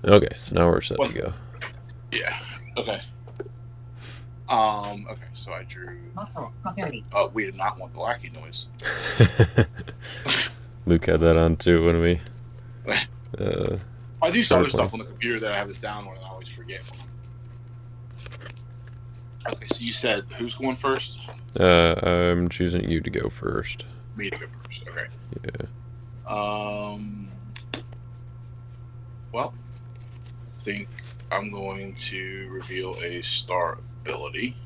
Okay, so now we're set What? to go. Yeah. Okay. Okay. So I drew. Oh, we did not want the lackey noise. Luke had that on too when we I do some started other playing. stuff on the computer that I have the sound on, and I always forget. Okay. So you said who's going first? I'm choosing you to go first. Me to go first. Okay. Yeah. Well, I think I'm going to reveal a star ability.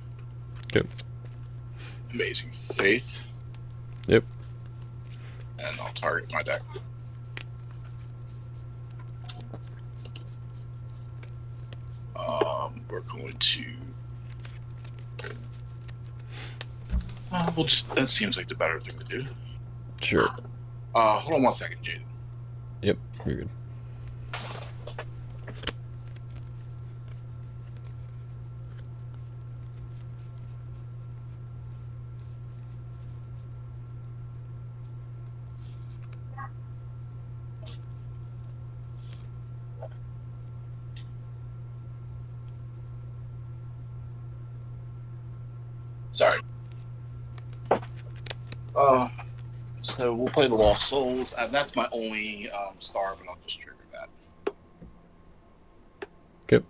Yep. Amazing Faith. Yep. And I'll target my deck. We're going to. We'll just. That seems like the better thing to do. Sure. Hold on 1 second, Jaden. Yep. You're good. Sorry. So we'll play the Lost Souls. That's my only star, but I'll just trigger that. Yep.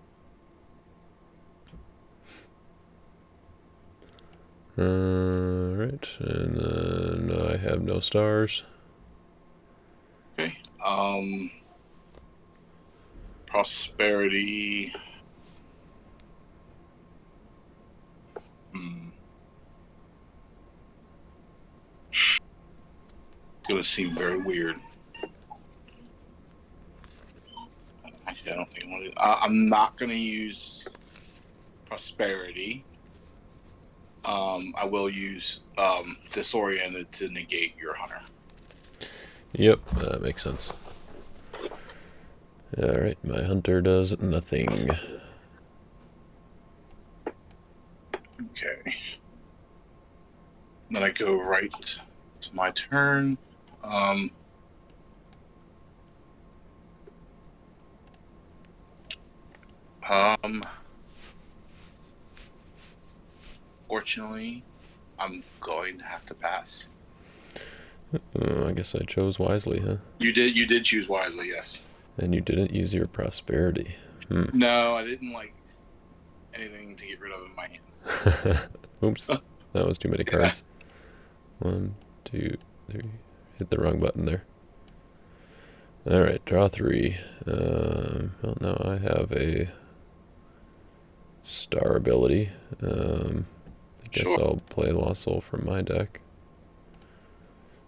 Alright, and then I have no stars. Okay. Prosperity. It's gonna seem very weird. Actually, I don't think I want to. I'm not gonna use prosperity. I will use disoriented to negate your hunter. Yep, that makes sense. Alright, my hunter does nothing. Okay. Then I go right to my turn. Fortunately, I'm going to have to pass. I guess I chose wisely, huh? You did choose wisely, yes. And you didn't use your prosperity. No, I didn't like anything to get rid of in my hand. Oops, that was too many cards. 1, 2, 3. Hit the wrong button there. Alright, draw 3. Well, now I have a star ability. I guess Sure. I'll play Lost Soul from my deck,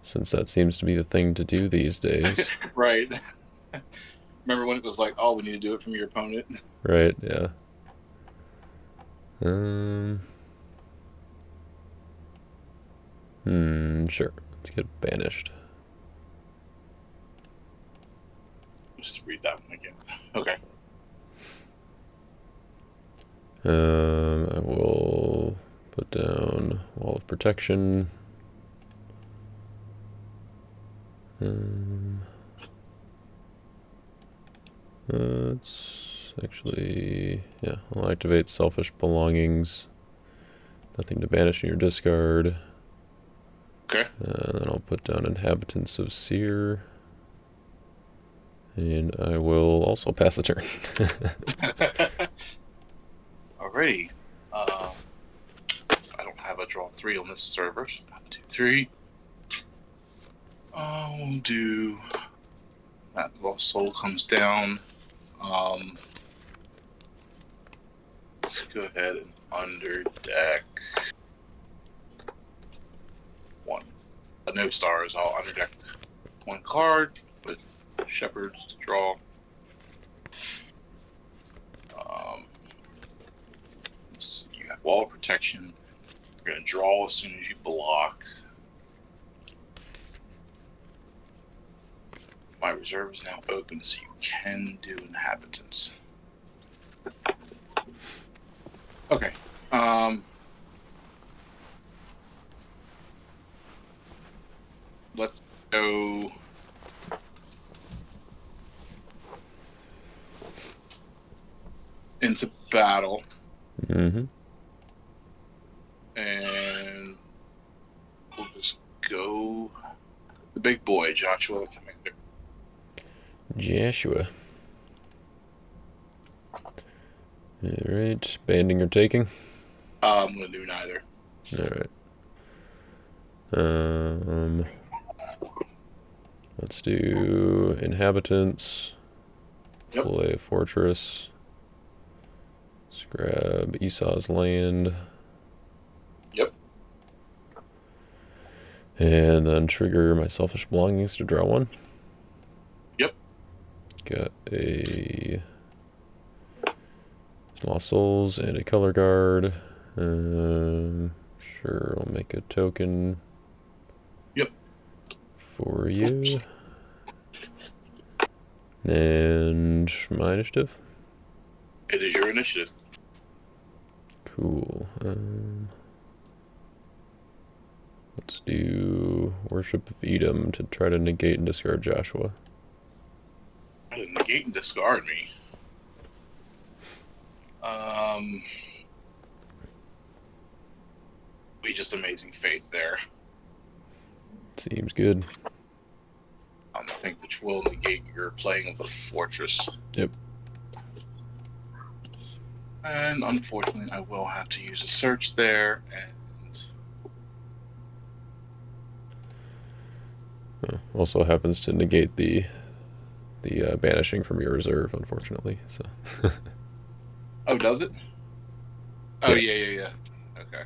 since that seems to be the thing to do these days. Right. Remember when it was like, oh, we need to do it from your opponent? Right, yeah. Sure. Let's get banished. Just read that one again. Okay. I will put down Wall of Protection. It's actually, yeah, I'll activate Selfish Belongings. Nothing to banish in your discard. Okay. Then I'll put down Inhabitants of Seer. And I will also pass the turn. Alrighty. I don't have a draw 3 on this server. So 1, 2, 3. I'll do that. Lost Soul comes down. Let's go ahead and under deck 1. No stars. I'll under deck 1 card with Shepherds to draw. You have Wall of Protection. You're going to draw as soon as you block. My reserve is now open, so you can do Inhabitants. Okay. Let's go. into battle. Mm-hmm. And we'll just go the big boy, Joshua the Commander. Joshua. Alright, banding or taking? I'm going to do neither. Alright. Let's do inhabitants. Yep. Play a fortress. Let's grab Esau's land. Yep. And then trigger my selfish belongings to draw one. Yep. Got a Lost Souls and a color guard. Sure, I'll make a token. Yep. For you. And my initiative. It is your initiative. Cool. Let's do Worship of Edom to try to negate and discard Joshua. Negate and discard me. We just amazing faith there. Seems good. I think which will negate your playing of the fortress. Yep. And unfortunately, I will have to use a search there, and Also happens to negate the banishing from your reserve, unfortunately. So. oh, does it? Oh, Yeah. yeah. Okay.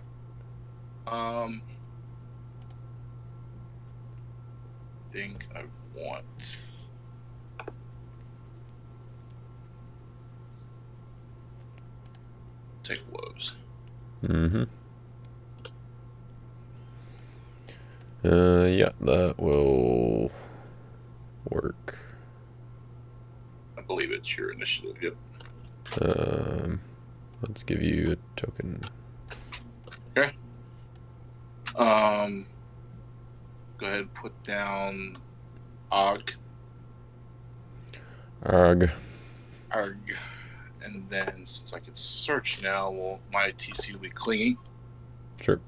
Think I want. Take woes. Mm-hmm. Yeah, that will work. I believe it's your initiative. Yep. Let's give you a token. Okay. Go ahead and put down Arg. Arg. And then since I can search now, well, my TC will be clinging. Sure.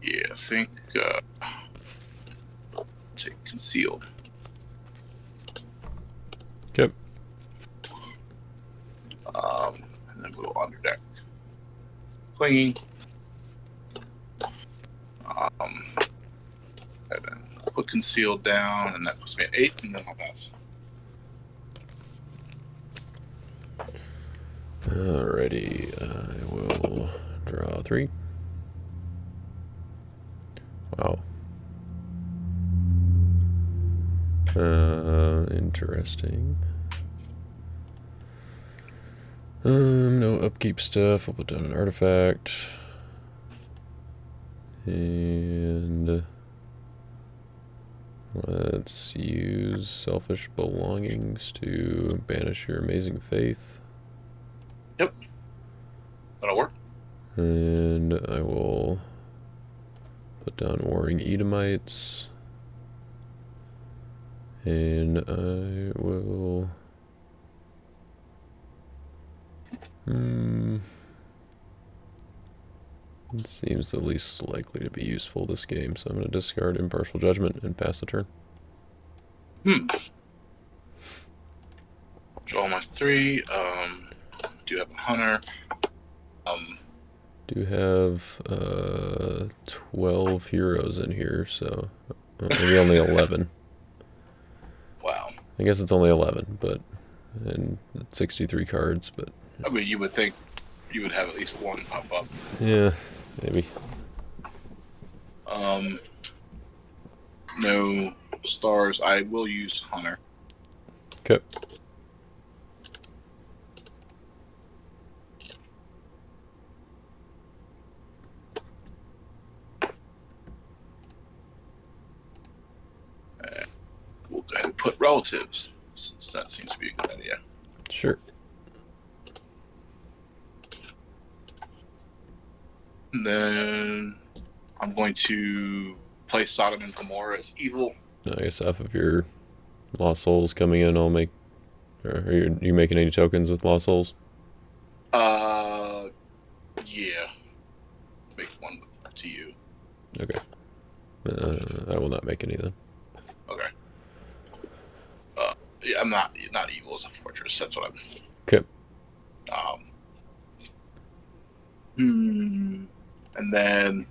Yeah, I think take concealed. Yep. And then we'll under deck. Clinging. And then put concealed down, and that puts me at 8, and then I'll pass. Alrighty, I will draw 3. Wow. Interesting. No upkeep stuff. I'll put down an artifact. And let's use selfish belongings to banish your amazing faith. Yep. That'll work. And I will put down warring Edomites. And I will... It seems the least likely to be useful this game, so I'm going to discard Impartial Judgment and pass the turn. Draw my 3. Do have a hunter. Do have 12 heroes in here, so maybe only 11. Wow. I guess it's only 11, but and 63 cards, but I mean, you would think you would have at least one pop up. yeah, maybe. No stars. I will use hunter. Okay. go ahead and put relatives, since that seems to be a good idea. Sure. And then I'm going to place Sodom and Gomorrah as evil. I guess off of your lost souls coming in, I'll make. Are you making any tokens with lost souls? Yeah. Make one to you. Okay. I will not make any then. Okay. Yeah, I'm not evil as a fortress. That's what I'm. Okay. And then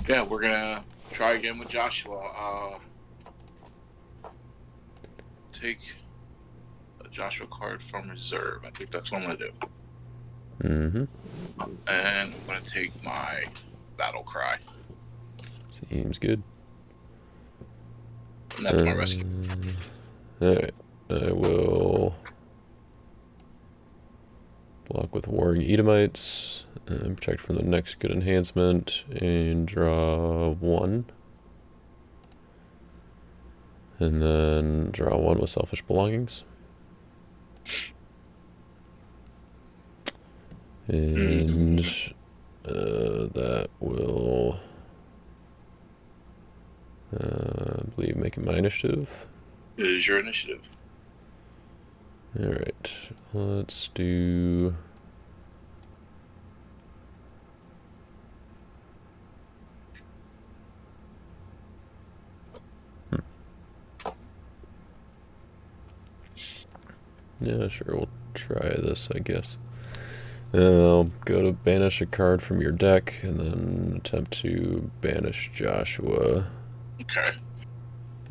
yeah, we're gonna try again with Joshua. Take a Joshua card from reserve. I think that's what I'm gonna do. Mm-hmm. And I'm gonna take my battle cry. Seems good. And that's my rescue. Alright. I will block with Warring Edomites, and protect from the next good enhancement, and draw 1. And then draw 1 with Selfish Belongings. And that will, I believe, make it my initiative. It is your initiative. Alright, let's do... Yeah, sure, we'll try this, I guess. I'll go to banish a card from your deck, and then attempt to banish Joshua. Okay.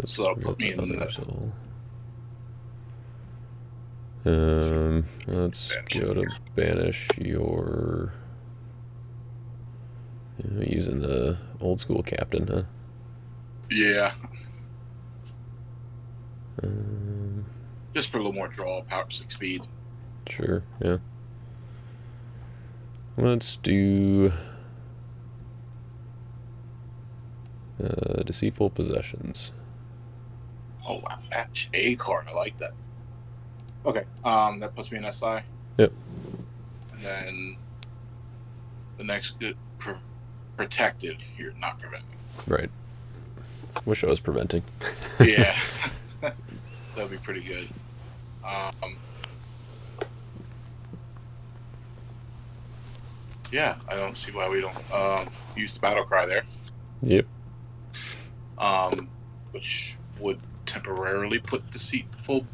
So that'll put me in the... Let's go to banish your... using the old school captain, huh? Yeah. Just for a little more draw, power 6 speed. Sure, yeah. Let's do Deceitful Possessions. Oh wow, match a card. I like that. Okay, that puts me in SI. Yep. And then the next good protected. You're not preventing. Right. Wish I was preventing. Yeah. That'd be pretty good. Yeah, I don't see why we don't use the battle cry there. Yep. Which would temporarily put Deceitful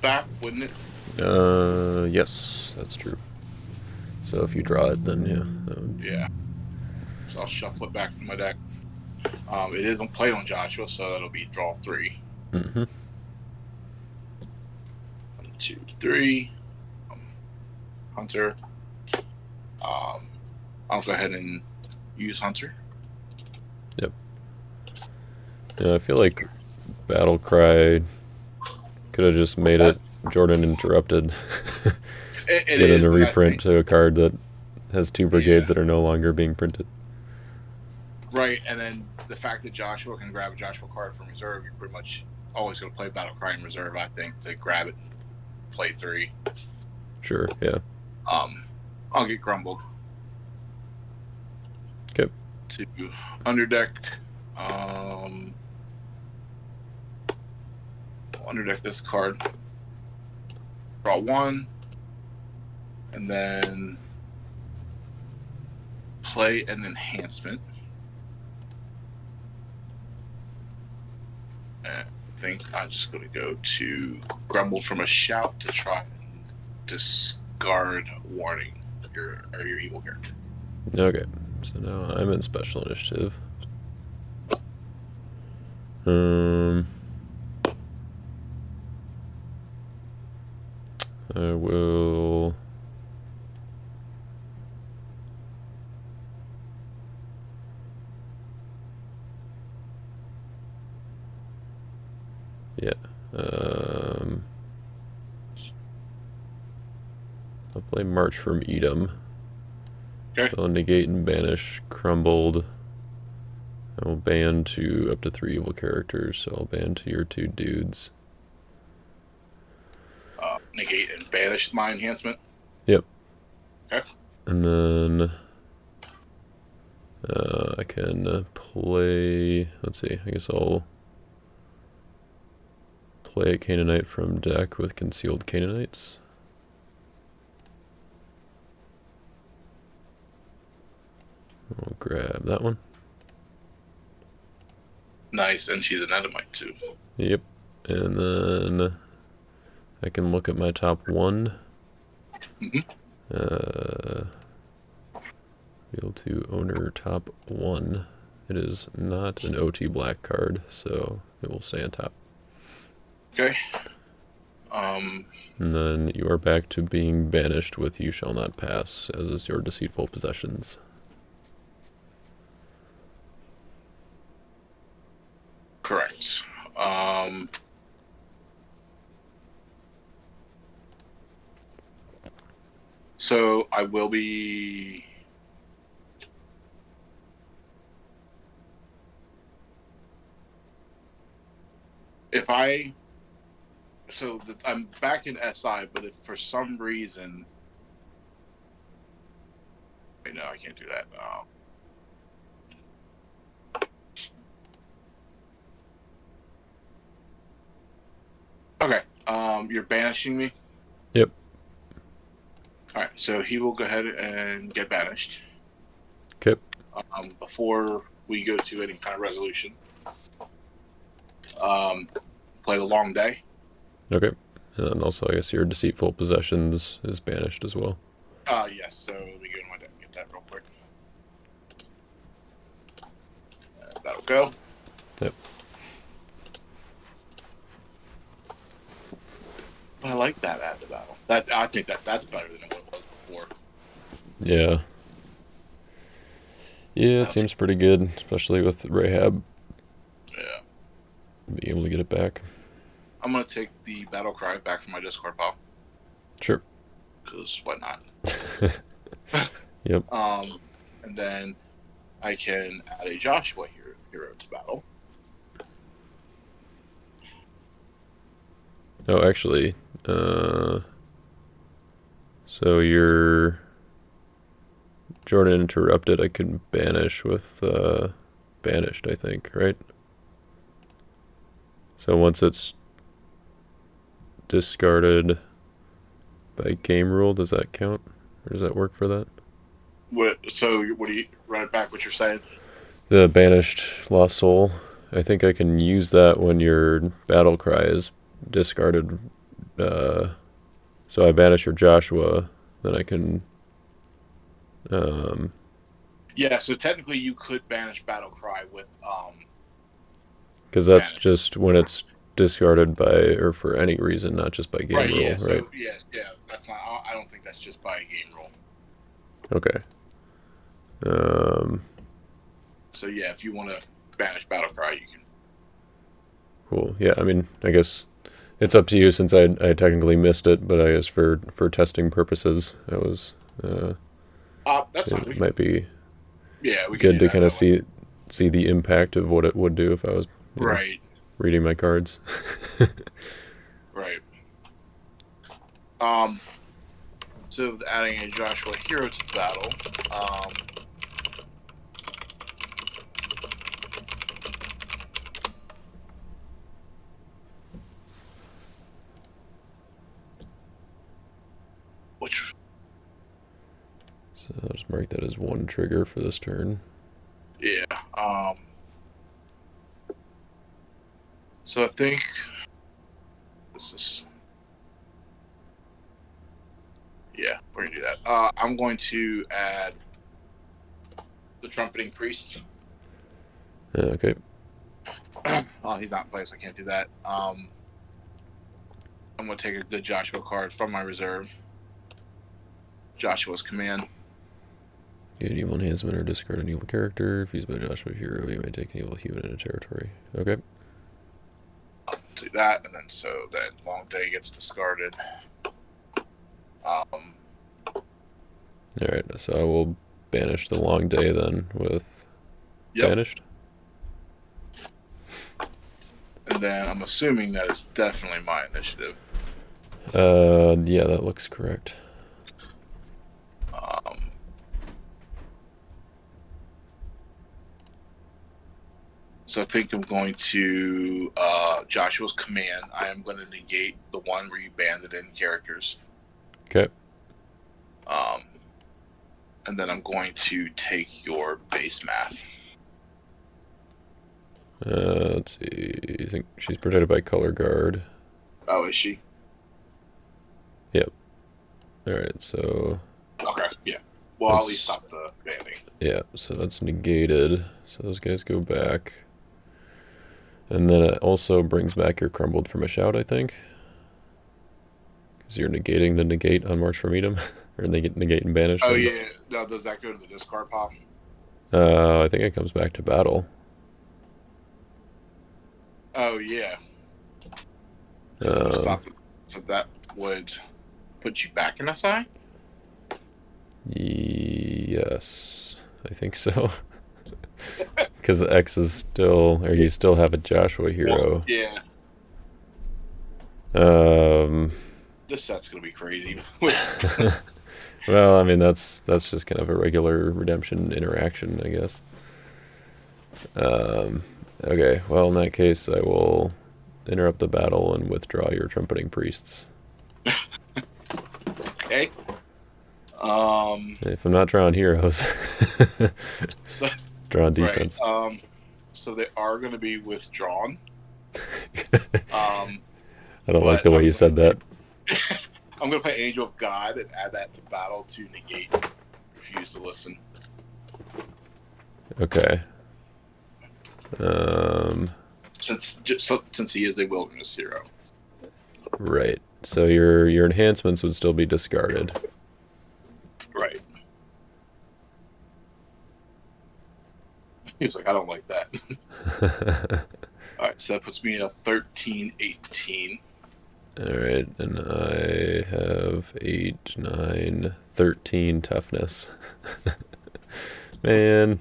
back, wouldn't it? Yes, that's true. So if you draw it, then yeah. Yeah. So I'll shuffle it back to my deck. It isn't played on Joshua, so that'll be draw 3. Mm-hmm. 1, 2, 3. Hunter. I'll go ahead and use Hunter. Yep. Yeah, I feel like Battle Cry could have just made it Jordan Interrupted. It Get is, in a reprint to a card that has 2 brigades that are no longer being printed. Right, and then the fact that Joshua can grab a Joshua card from reserve, you're pretty much always going to play Battle Cry in reserve, I think, to grab it and play 3. Sure, yeah. I'll get Grumbled. Okay. To underdeck. Underdeck this card. Draw 1. And then play an enhancement. I think I'm just going to go to Grumble from a Shout to try and discard Warning, your evil character. Okay, so now I'm in Special Initiative. I will... Yeah. I'll play March from Edom. Okay. So negate and banish crumbled. I will ban to up to 3 evil characters, so I'll ban to your 2 dudes. Negate and banish my enhancement. Yep. Okay. And then I can play. Let's see. I guess I'll play a Canaanite from deck with concealed Canaanites. I'll grab that one. Nice, and she's an Edomite too. Yep. And then I can look at my top 1. Wheel to owner top 1. It is not an OT black card, so it will stay on top. Okay. And then you are back to being banished with You Shall Not Pass, as is your deceitful possessions. Correct. So I will be. If I. So I'm back in SI, but if for some reason. Wait, no, I can't do that. Okay. You're banishing me? Yep. Alright, so he will go ahead and get banished. Okay. Before we go to any kind of resolution. Play the long day. Okay. And then also, I guess your deceitful possessions is banished as well. Yes, so let me go to my deck and get that real quick. That'll go. Yep. But I like that add to battle. I think that's better than what it was before. Yeah. Yeah, it seems pretty good, especially with Rahab. Yeah. Being able to get it back. I'm going to take the battle cry back from my Discord pile. Sure. Because why not? Yep. And then I can add a Joshua hero to battle. Oh, actually, so your Jordan Interrupted I can banish with banished, I think, right? So once it's discarded by game rule, does that count? Or does that work for that? So what do you write back what you're saying? The banished Lost Soul. I think I can use that when your battle cry is discarded. So I banish your Joshua, then I can. Yeah, so technically you could banish battle cry with because that's banish. just when it's discarded by or for any reason, not just by game right, rule, yeah, right? So yeah, that's not. I don't think that's just by a game rule. Okay. So yeah, if you want to banish battle cry, you can. Cool. Yeah, I mean, I guess it's up to you since I technically missed it, but I guess for testing purposes, I was. That's fine. It might be we can good do to that. kind of see the impact of what it would do if I was Right. reading my cards. Right. So adding a Joshua hero to battle. Which. So I'll just mark that as 1 trigger for this turn. Yeah. So I think this is. Yeah, we're gonna do that. I'm going to add the trumpeting priest. Okay. Oh, he's not in place. So I can't do that. I'm gonna take a good Joshua card from my reserve. Joshua's command. Get an evil enhancement or discard an evil character. If used by Joshua hero, you may take an evil human in a territory. Okay. Do that, and then so that long day gets discarded. Alright, so I will banish the long day then with banished. And then I'm assuming that is definitely my initiative. Yeah, that looks correct. So I think I'm going to Joshua's command. I am going to negate the one where you banded in characters. Okay. And then I'm going to take your base math. Let's see. I think she's protected by color guard. Oh, is she? Yep. All right. So. Okay. Yeah. Well, I'll at least stop the banding. Yeah. So that's negated. So those guys go back. And then it also brings back your crumbled from a shout, I think. Because you're negating the negate on March from Edom. Or negate and banish. Oh, yeah. Now, does that go to the discard pile? I think it comes back to battle. Oh, yeah. So that would put you back in SI? Yes. I think so. Because X is still... Or you still have a Joshua hero. Well, yeah. This set's going to be crazy. Well, I mean, that's just kind of a regular redemption interaction, I guess. Okay, well, in that case, I will interrupt the battle and withdraw your trumpeting priests. Okay. If I'm not drawing heroes, drawing defense. Right. So they are going to be withdrawn. I don't like the way you said that. I'm going to play Angel of God and add that to battle to negate refuse to listen. Okay. Since he is a wilderness hero. Right. So your enhancements would still be discarded. Right. He's like, I don't like that. Alright, so that puts me at 13-18. Alright, and I have 8, 9, 13 toughness. Man.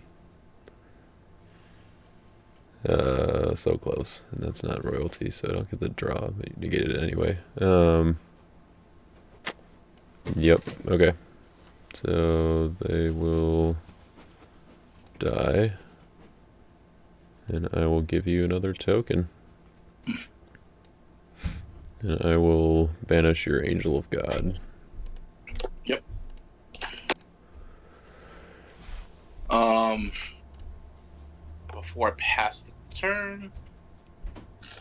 So close. And that's not royalty, so I don't get the draw, but you negate it anyway. Yep, okay. So they will die. And I will give you another token. And I will banish your Angel of God. Yep. Before I pass the turn,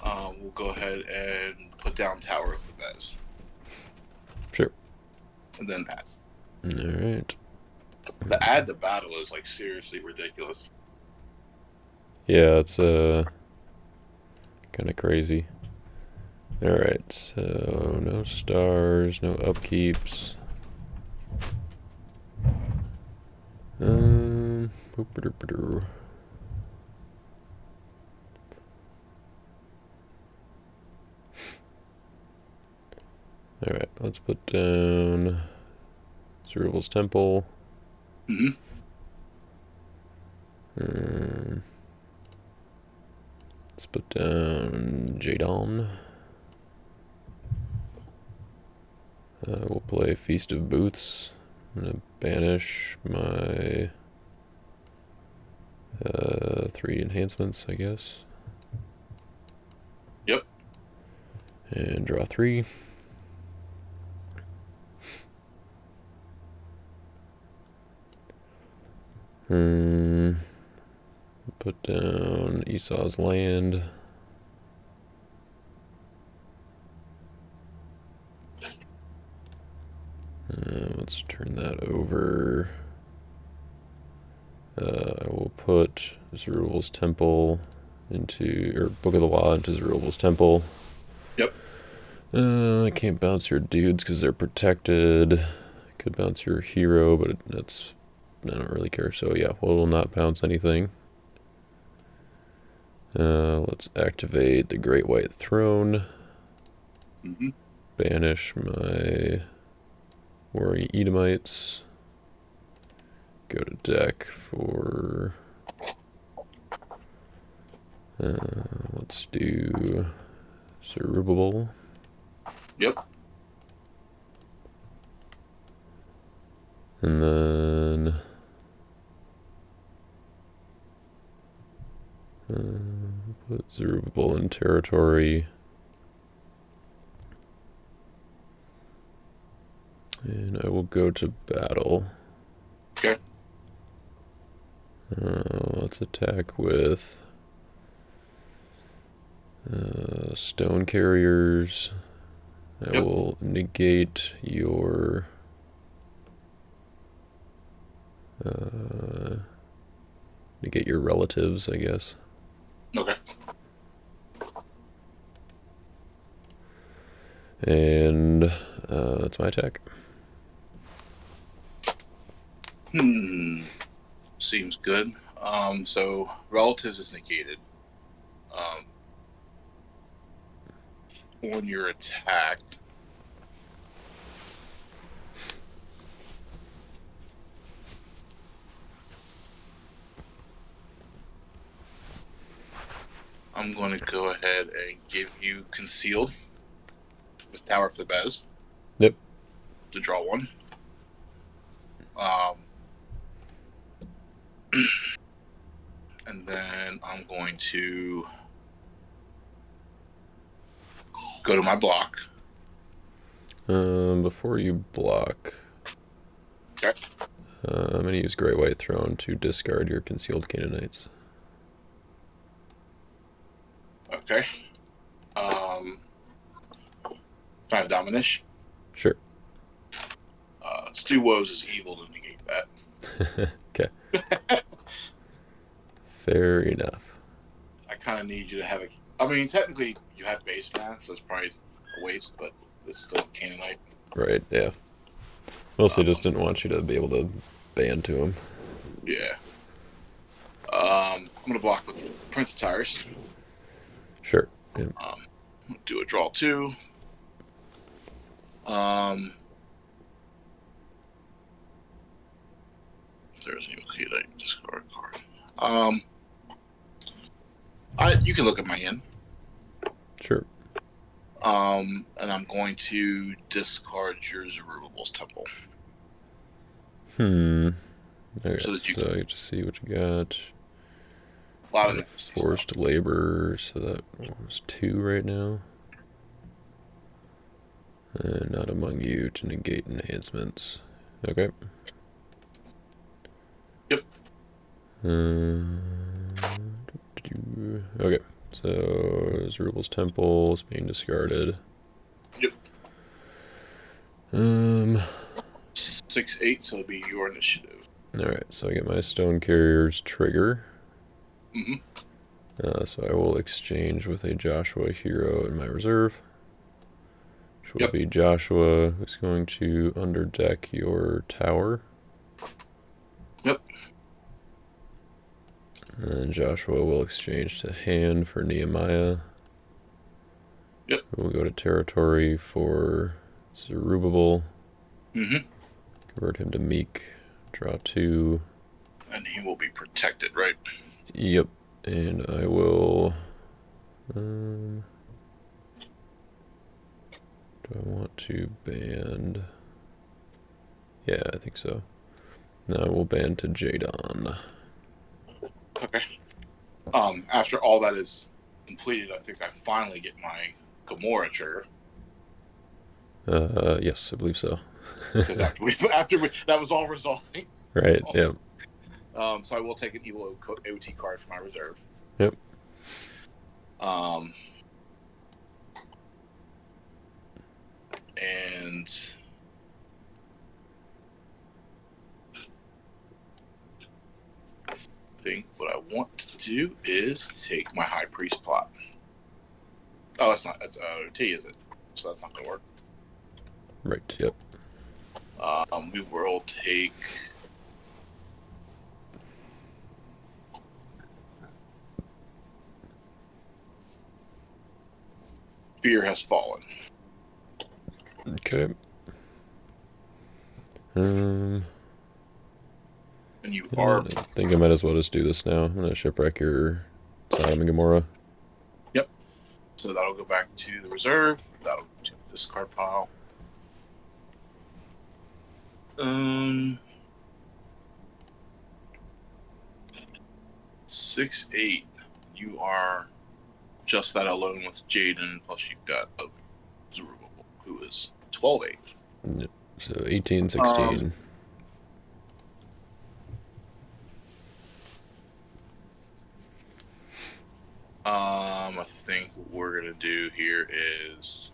we'll go ahead and put down Tower of Thebes. Sure. And then pass. Alright. The add to battle is like seriously ridiculous. Yeah, it's kind of crazy. Alright, so no stars, no upkeeps. Alright, let's put down Zerubbabel's Temple. Mm-hmm. Let's put down Jadon. We'll play Feast of Booths. I'm going to banish my 3 enhancements, I guess. Yep. And draw 3. Put down Esau's Land. Let's turn that over. I will put Zerubbabel's Temple into, or Book of the Law into Zerubbabel's Temple. Yep. I can't bounce your dudes because they're protected. Could bounce your hero, but that's, I don't really care. So yeah, we'll not bounce anything. Let's activate the Great White Throne. Mm-hmm. Banish my Warring Edomites. go to deck for... let's do Zerubbabel. Yep. And then... put Zerubbabel in territory. And I will go to battle. Okay. Let's attack with stone carriers. I will negate your relatives, I guess. Okay. And that's my attack. Seems good. So relatives is negated. On your attack, I'm going to go ahead and give you concealed with Tower of Thebes. Yep. To draw one. And then I'm going to go to my block. Before you block, Okay. I'm going to use Grey White Throne to discard your concealed Canaanites. Okay. Can I have Dominish? Sure. Stu Woes is evil to negate that. Okay. Fair enough. I kind of need you to have a... I mean, technically, you have base math, so it's probably a waste, but it's still Canaanite. Right, yeah. Mostly just didn't want you to be able to ban to him. Yeah. I'm going to block with Prince of Tyrus. Sure. Yeah. Do a draw 2. There's an okay, discard card. You can look at my end. Sure. And I'm going to discard your Zerubbabel's Temple. Okay, So that you I get to see what you got. A lot of forced labor, so that was 2 right now. And not among you to negate enhancements. Okay. Yep. Okay, so Zerubbabel's Temple is being discarded. Yep. 6/8, so it'll be your initiative. Alright, so I get my Stone Carrier's trigger. Mm-hmm. So I will exchange with a Joshua hero in my reserve. Which will be Joshua, who's going to underdeck your tower. Yep. And then Joshua will exchange to hand for Nehemiah. Yep. We'll go to territory for Zerubbabel. Mm-hmm. Convert him to meek. Draw 2. And he will be protected, right? Yep. And I will... do I want to ban... Yeah, I think so. Now we'll ban to Jadon. Okay. After all that is completed, I think I finally get my Gamora trigger. Yes, I believe so. after that was all resolving. Right, yep. So I will take an evil OT card for my reserve. Yep. And I think what I want to do is take my High Priest plot. Oh, that's OT, is it? So that's not going to work. Right, yep. We will take... Fear Has Fallen. Okay. And you Yeah, are. I think I might as well just do this now. I'm gonna shipwreck your Sodom and Gomorrah. Yep. So that'll go back to the reserve. That'll go to the discard pile. 6-8. You are just that alone with Jaden, plus you've got Zerubbabel, who is 12-8. Yep. So 18, 16. I think what we're gonna do here is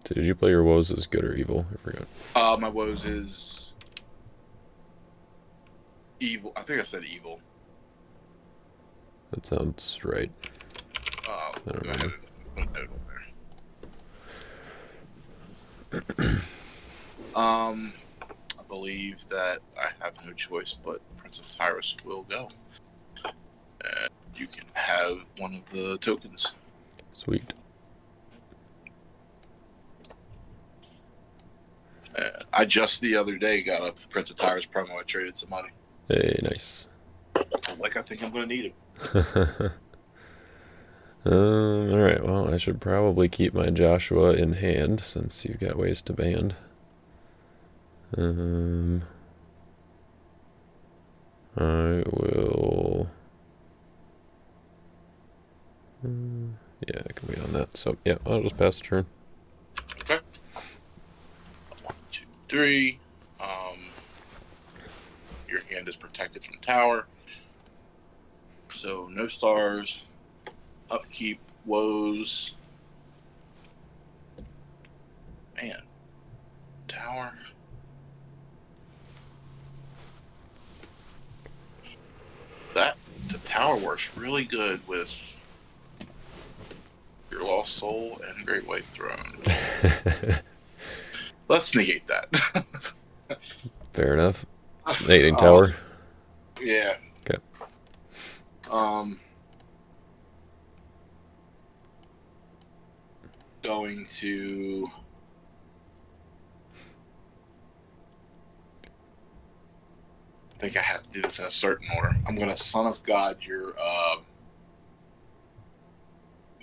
So did you play your woes as good or evil? I forgot. my woes is evil. I think I said evil. That sounds right. I don't go ahead remember. and put a note on there. I believe that I have no choice, but Prince of Tyrus will go. You can have one of the tokens. Sweet. I just the other day got a Prince of Tyrus promo. I traded some money. Hey, nice. I was like, I think I'm going to need him. Alright, well, I should probably keep my Joshua in hand since you've got ways to band. I will... yeah, I can wait on that. So, yeah, I'll just pass the turn. Okay. 1, 2, 3. Your hand is protected from tower. So, no stars. Upkeep, woes. Man. Tower. The tower works really good with your Lost Soul and Great White Throne. Let's negate that. Fair enough. Negating tower. Yeah. Okay. Going to I think I have to do this in a certain order. I'm going to Son of God your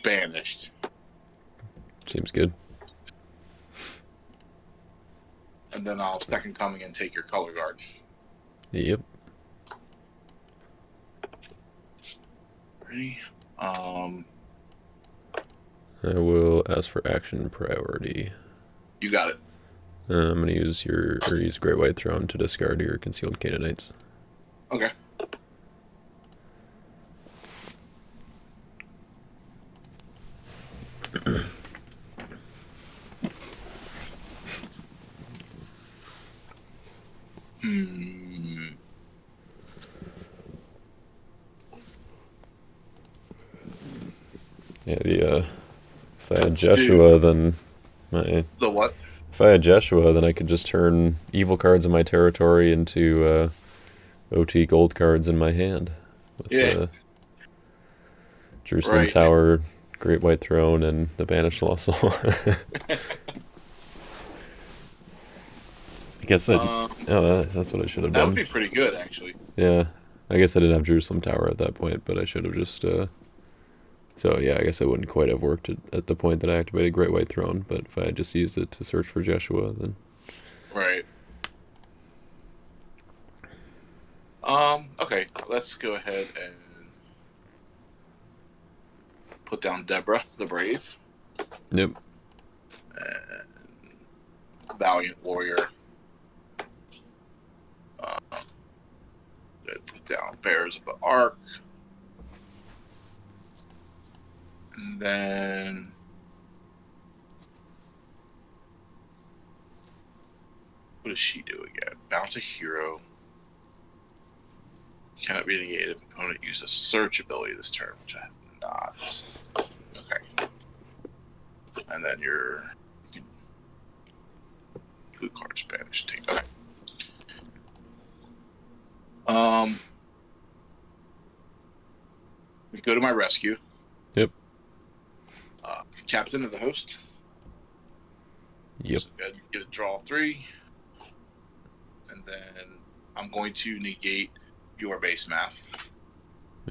banished. Seems good. And then I'll second coming and take your color guard. Yep. Ready? I will ask for action priority. You got it. I'm gonna use use Great White Throne to discard your concealed Canaanites. Okay. Yeah, if I had Jeshua, then The what? If I had Jeshua, then I could just turn evil cards in my territory into OT gold cards in my hand. With Jerusalem Tower, Great White Throne, and the Banished Lost Soul. I guess that's what I should have done. That would be pretty good, actually. Yeah. I guess I didn't have Jerusalem Tower at that point, but I should have just... So, yeah, I guess it wouldn't quite have worked at the point that I activated Great White Throne, but if I had just used it to search for Jeshua, then... Right. Okay, let's go ahead and put down Deborah, the Brave. Yep. And Valiant Warrior. Put down Bears of the Ark. And then what does she do again? Bounce a hero. Cannot be negated. Opponent use a search ability this turn, which I have not. Okay. And then your blue card Spanish take. Okay. We go to my rescue. Yep. Captain of the host. Yep. So get a draw 3. And then I'm going to negate your base math.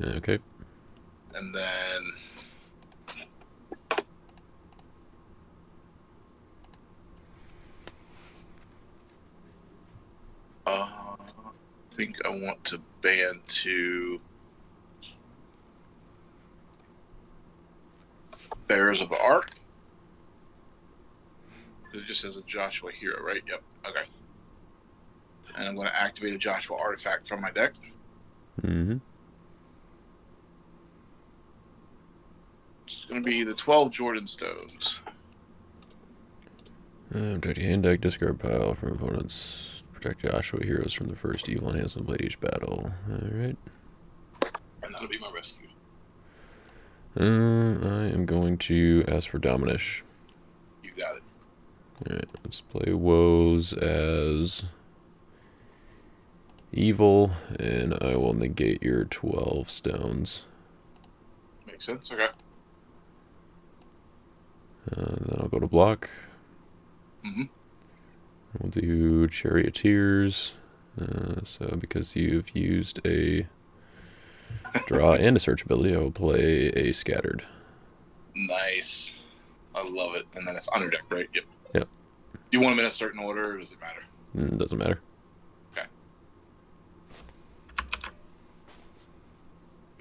Okay. And then I think I want to ban 2 Bearers of the Ark. It just says a Joshua hero, right? Yep. Okay. And I'm going to activate a Joshua artifact from my deck. Mm-hmm. It's going to be the 12 Jordan Stones. Protect your hand deck, discard pile from opponents. Protect Joshua heroes from the first evil enhancement blade each battle. Alright. And that'll be my rescue. I am going to ask for Dominish. You got it. Alright, let's play Woes as evil, and I will negate your 12 stones. Makes sense. Okay. Then I'll go to block. Mm-hmm. We'll do Charioteers. So because you've used a draw and a search ability, I will play a Scattered. Nice. I love it. And then it's under deck, right? Yep. Yep. Do you want them in a certain order, or does it matter? Doesn't matter. Okay.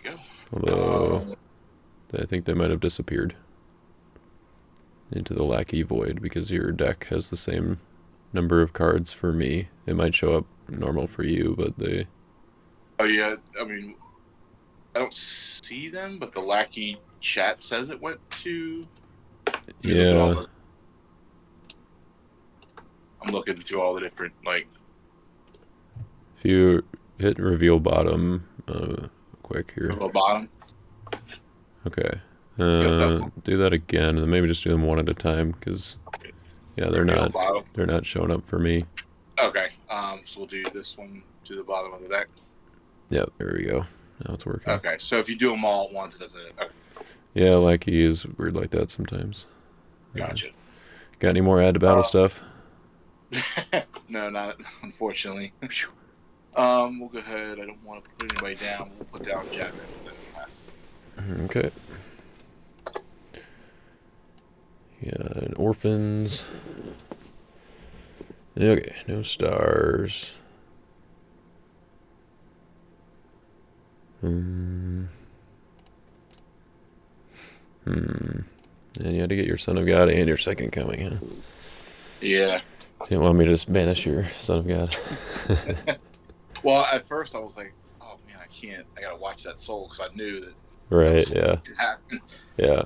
There you go. Although I think they might have disappeared into the Lackey Void because your deck has the same number of cards for me. It might show up normal for you, but they... Oh, yeah. I mean, I don't see them, but the Lackey chat says it went to... Yeah. I'm looking through all the different, like... If you hit reveal bottom quick here. Reveal bottom? Okay. Yep, do that again, and maybe just do them one at a time, because yeah, they're not showing up for me. Okay. So we'll do this one to the bottom of the deck. Yep, there we go. Now it's working. Okay, so if you do them all at once, it doesn't... Okay. Yeah, like he is weird like that sometimes. Gotcha. Got any more add to battle stuff? No, not unfortunately. We'll go ahead. I don't want to put anybody down. We'll put down Jackman and then pass. Okay. Yeah, and orphans. Okay, no stars. And you had to get your Son of God and your Second Coming, huh? Yeah. You didn't want me to just banish your Son of God? Well, at first I was like, oh man, I can't. I gotta watch that soul because I knew that. Right. Yeah. Yeah.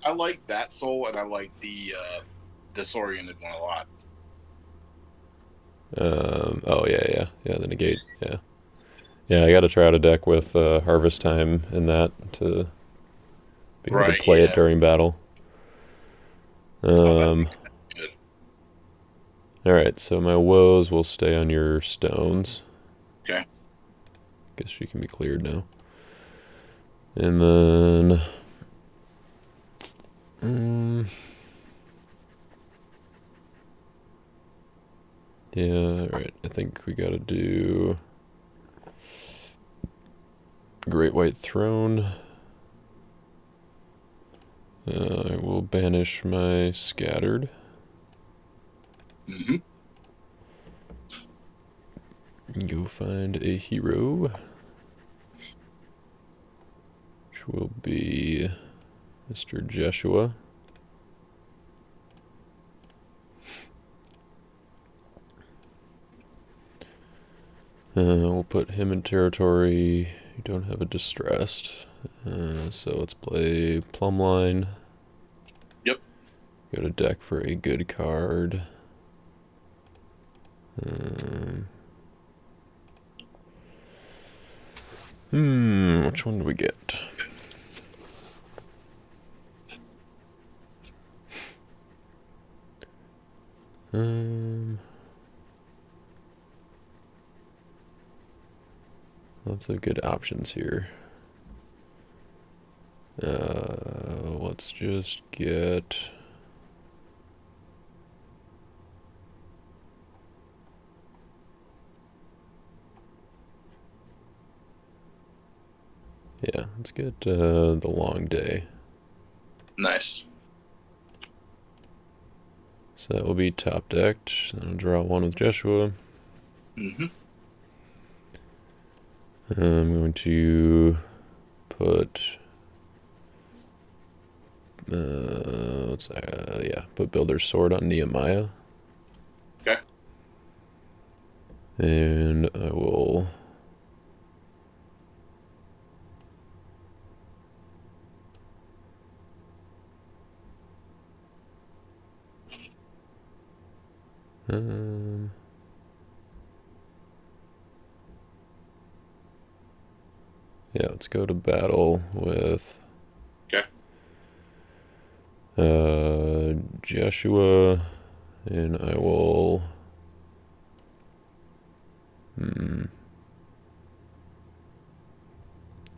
I like that soul, and I like the disoriented one a lot. Oh yeah. The negate. Yeah. I got to try out a deck with Harvest Time and that to be able to play it during battle. Good. All right, so my woes will stay on your stones. Okay. Guess she can be cleared now. And then... yeah, alright. I think we gotta do... Great White Throne. I will banish my Scattered. Mm-hmm. Go find a hero. Which will be Mr. Jeshua. We'll put him in territory. You don't have a distressed. So let's play Plumbline. Yep. Go to deck for a good card. Which one do we get? Lots of good options here. Let's just get... Yeah, let's get the long day. Nice. So that will be top decked. I'll draw one with Joshua. Mm-hmm. I'm going to put put Builder's Sword on Nehemiah. Okay. And I will let's go to battle with Joshua, and I will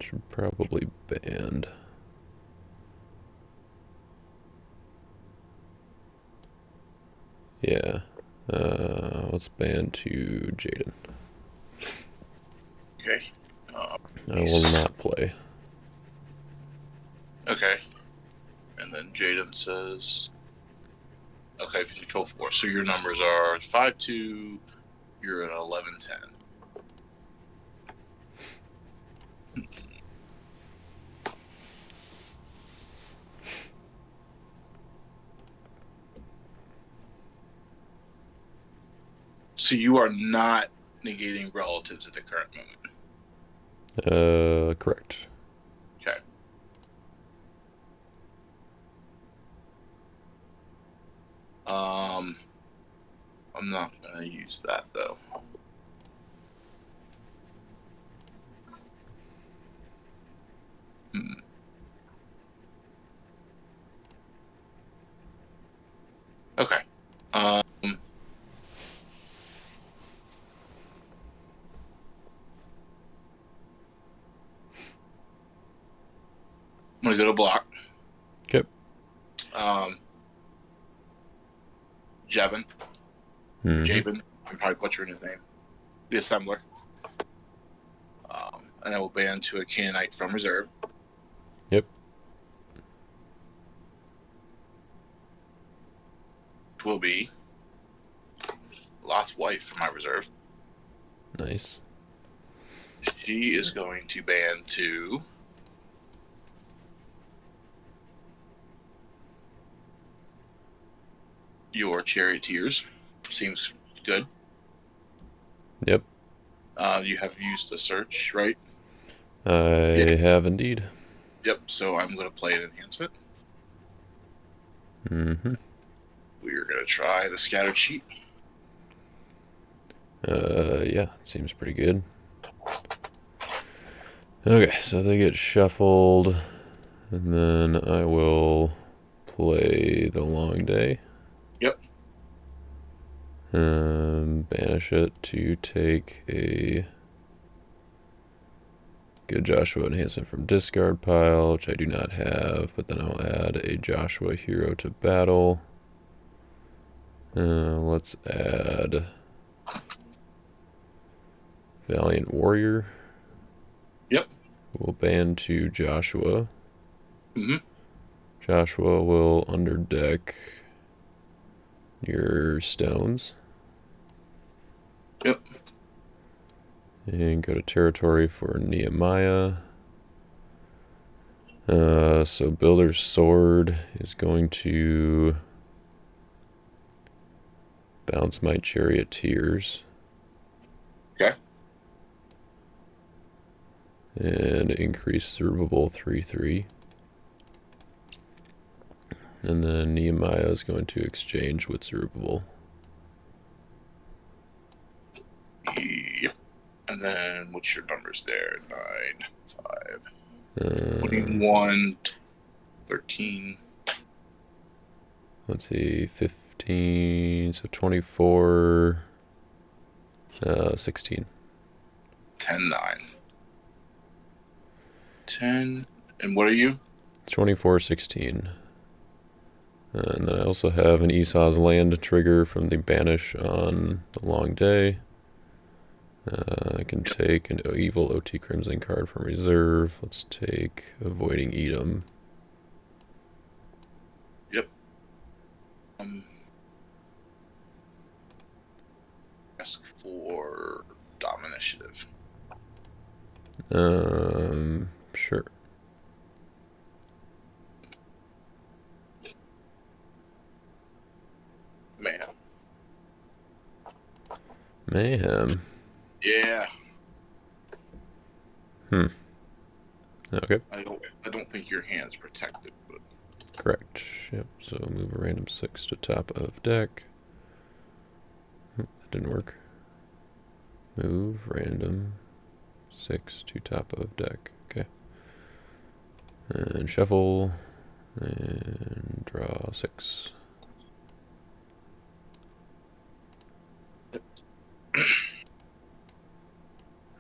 should probably band. Yeah. Let's ban to Jaden. Okay. I will not play. Okay. And then Jaden says, okay, control 4. So your numbers are 5-2. You're at 11-10. So you are not negating relatives at the current moment. Correct. Okay. I'm not gonna use that though. Okay. I'm gonna go to block. Okay. Jevin. Mm-hmm. Jabin. I'm probably butchering his name. The assembler. And I will ban to a Canaanite from reserve. Yep. Which will be Lot's wife from my reserve. Nice. She is going to ban to your charioteers. Seems good. Yep. You have used a search, right? I have indeed. Yep, so I'm going to play an enhancement. Mm-hmm. We're going to try the scattered sheet. Yeah, seems pretty good. Okay, so they get shuffled, and then I will play the long day. Yep. Banish it to take a good Joshua enhancement from discard pile, which I do not have, but then I'll add a Joshua hero to battle. Let's add Valiant Warrior. Yep. We'll ban to Joshua. Mm-hmm. Joshua will underdeck your stones. Yep. And go to territory for Nehemiah. So Builder's Sword is going to bounce my charioteers. Okay. And increase Zerubbabel 3/3. And then Nehemiah is going to exchange with Zerubbabel. Yep. And then what's your numbers there? 9, 5, 21, 13. Let's see, 15, so 24, 16. 10, 9. 10. And what are you? 24, 16. And then I also have an Esau's Land trigger from the Banish on the long day. I can take an evil OT Crimson card from reserve. Let's take Avoiding Edom. Yep. Ask for Dom Initiative. Sure. Mayhem. Yeah. Okay. I don't think your hand's protected, but Correct. Yep. So move a random 6 to top of deck. That didn't work. Move random 6 to top of deck. Okay. And shuffle. And draw 6.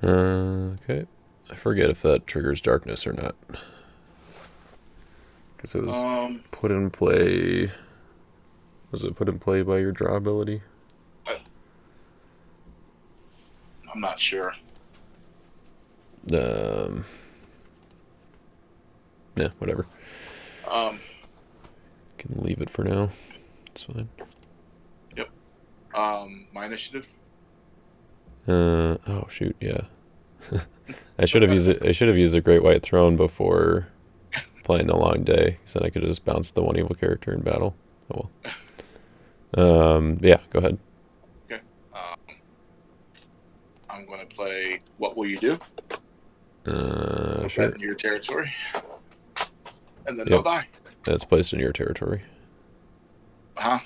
Okay. I forget if that triggers darkness or not. Because it was put in play. Was it put in play by your draw ability? I'm not sure. Yeah, whatever. Can leave it for now. It's fine. Yep. My initiative. Oh shoot, yeah. I should have used it. I should have used the Great White Throne before playing the Long Day, so then I could just bounce the one evil character in battle. Oh well. Yeah, go ahead. Okay. I'm going to play What Will You Do? Sure. In your territory. And then Yep. they'll die. That's placed in your territory. Huh?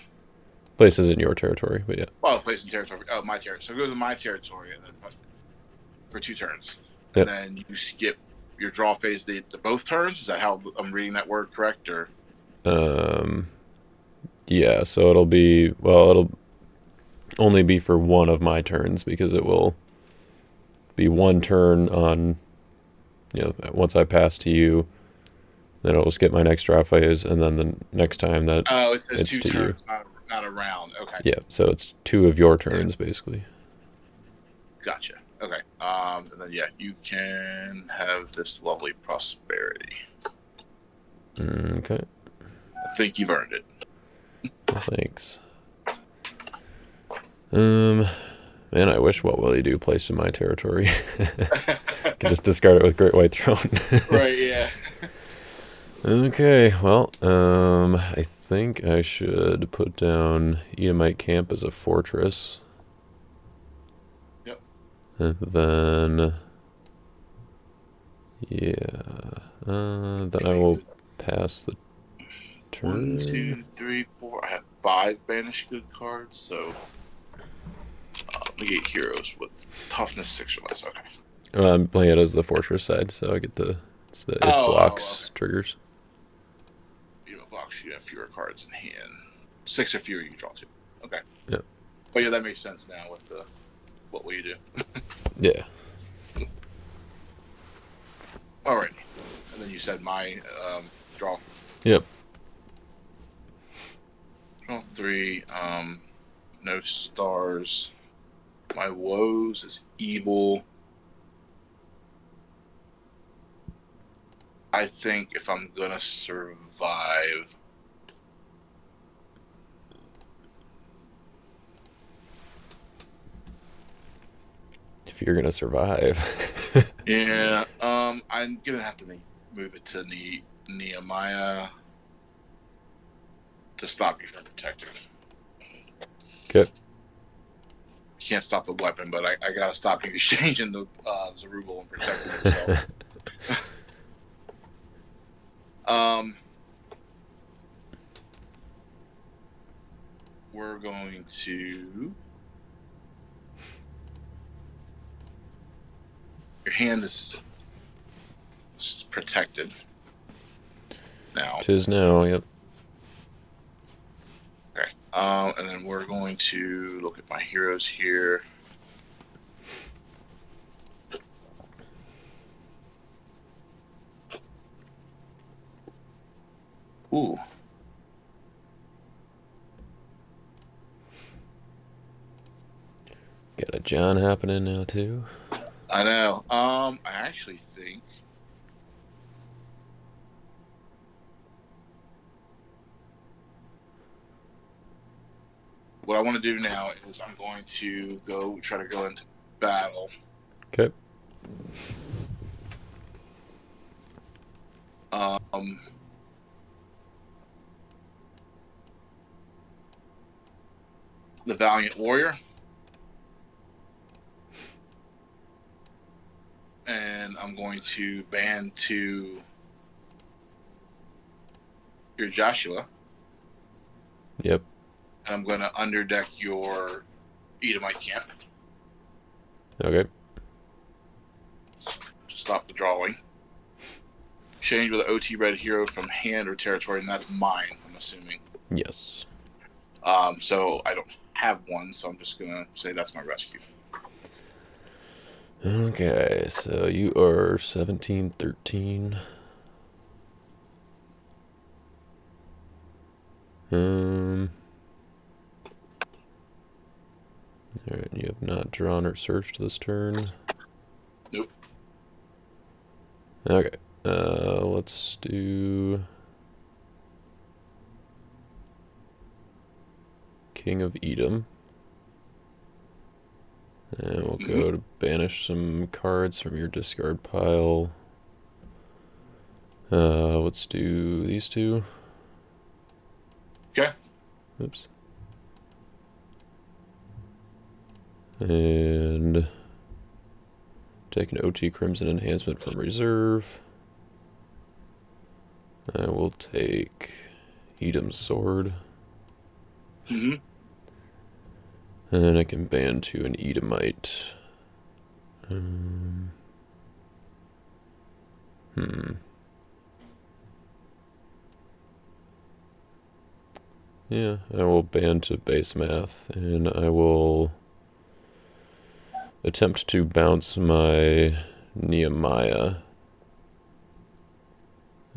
Places in your territory, but yeah. Well, placed in territory. Oh, my territory. So it goes to my territory and then for 2 turns. And then you skip your draw phase the both turns? Is that how I'm reading that word correct? Or yeah, so it'll only be for one of my turns because it will be one turn on, once I pass to you, then it'll skip my next draw phase, and then the next time that it says it's 2 to turns, you. not a round. Okay. Yeah, so it's 2 of your turns, basically. Gotcha. Okay. And then you can have this lovely prosperity. Okay. I think you've earned it. Well, thanks. Man, I wish What Will You Do placed in my territory. Could just discard it with Great White Throne. Right, yeah. Okay, well, I think I should put down Edomite Camp as a fortress. Yep. And then, then I will pass the turn. 1, 2, 3, 4. I have 5 banished good cards, so negate heroes with toughness 6 or less. Okay. I'm playing it as the fortress side, so I get it's the if blocks triggers. Blocks, you have fewer cards in hand. 6 or fewer, you draw 2. Okay. Yeah. Oh yeah, that makes sense now with the What Will You Do? Yeah. Alrighty. And then you said my draw. Yep. Draw 3. No stars. My woes is evil. I think if I'm gonna survive, If you're gonna survive. yeah, I'm gonna have to move it to Nehemiah to stop you from protecting. Okay. You can't stop the weapon, but I gotta stop you exchanging the Zerubbabel and protecting yourself. We're going to. Your hand is protected now. Tis now, yep. Okay. And then we're going to look at my heroes here. Ooh. Got a John happening now too. I know. I actually think what I want to do now is I'm going to try to go into battle. Okay. The Valiant Warrior. And I'm going to ban to your Joshua. Yep. And I'm going to underdeck your Edomite camp. Okay. To stop the drawing. Change with an OT red hero from hand or territory, and that's mine, I'm assuming. Yes. So I don't have one, so I'm just going to say that's my rescue. Okay, so you are 1713. Alright, you have not drawn or searched this turn. Nope. Okay, let's do King of Edom. And we'll go to banish some cards from your discard pile. Let's do these two. Okay. Oops. And take an OT Crimson Enhancement from reserve. I will take Edom's Sword. Mm-hmm. And then I can ban to an Edomite. Yeah, I will ban to base math, and I will attempt to bounce my Nehemiah.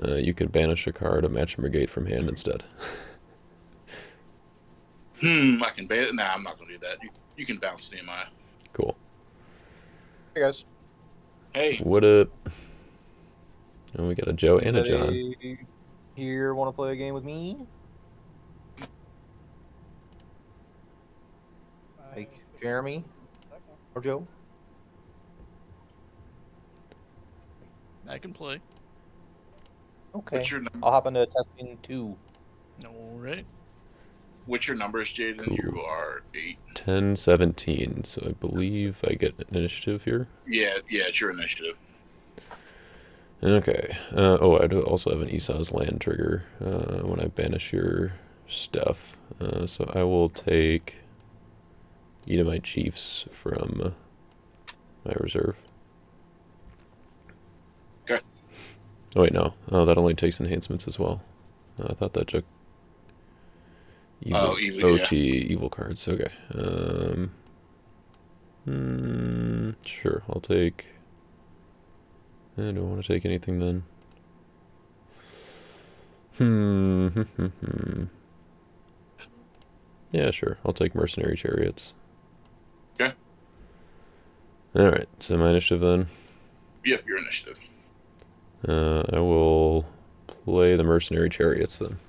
You can banish a card, a match and brigade from hand instead. I can ban it. Nah, I'm not going to do that. You can bounce Nehemiah. Cool. Hey guys. Hey. What up? And we got a Joe and a John. Here want to play a game with me? Like Jeremy or Joe? I can play. Okay. What's your number? I'll hop into testing 2. All right. What's your numbers, Jaden? Cool. You are 8. 10-17, so I believe I get an initiative here. Yeah, it's your initiative. Okay. I do also have an Esau's Land trigger when I banish your stuff. So I will take Edomite Chiefs from my reserve. Okay. Oh, wait, no. Oh, that only takes enhancements as well. I thought that took evil, OT evil cards. Okay. Sure, I'll take... I don't want to take anything then. Yeah, sure. I'll take Mercenary Chariots. Okay. Alright, so my initiative then. Yep, your initiative. I will play the Mercenary Chariots then.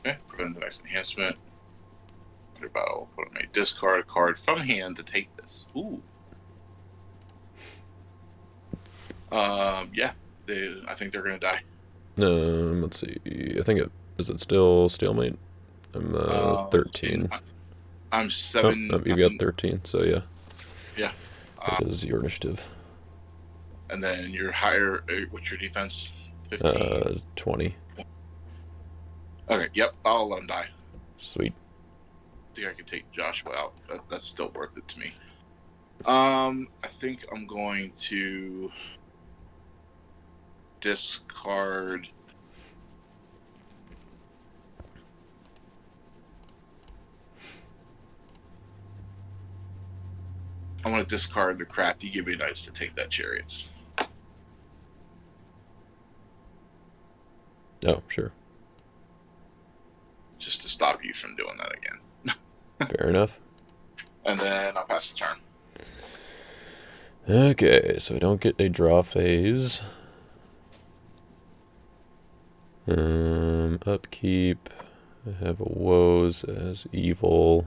Okay, prevent the next enhancement. Your battle. Put on a discard a card from hand to take this. Ooh. Yeah. I think they're gonna die. Let's see. I think is it still stalemate? I'm 13. I'm 7. Oh, you've got 13, so yeah. Yeah. It is your initiative. And then your higher. What's your defense? 15. 20. Okay. Yep. I'll let him die. Sweet. I think I can take Joshua out. That's still worth it to me. I think I'm going to discard. I want to discard the crafty Gibeonites to take that chariots. Oh, sure. Just to stop you from doing that again. Fair enough. And then I'll pass the turn. Okay, so I don't get a draw phase. Upkeep. I have a woes as evil.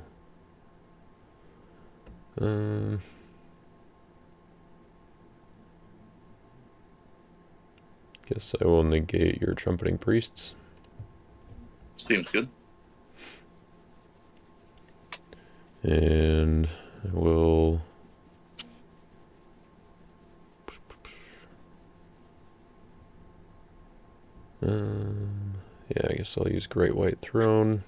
Guess I will negate your trumpeting priests. Seems good. And I will... yeah, I guess I'll use Great White Throne.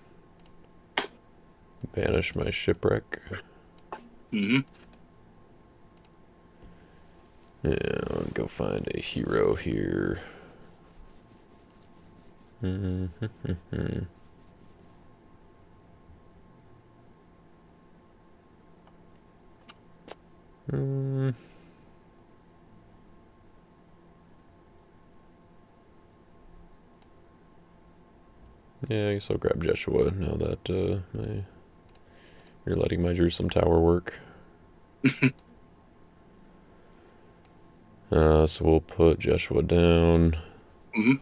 Banish my shipwreck. Mm-hmm. Yeah, I'll go find a hero here. Yeah, I guess I'll grab Jeshua now that you're letting my Jerusalem Tower work. So we'll put Jeshua down. Mm-hmm.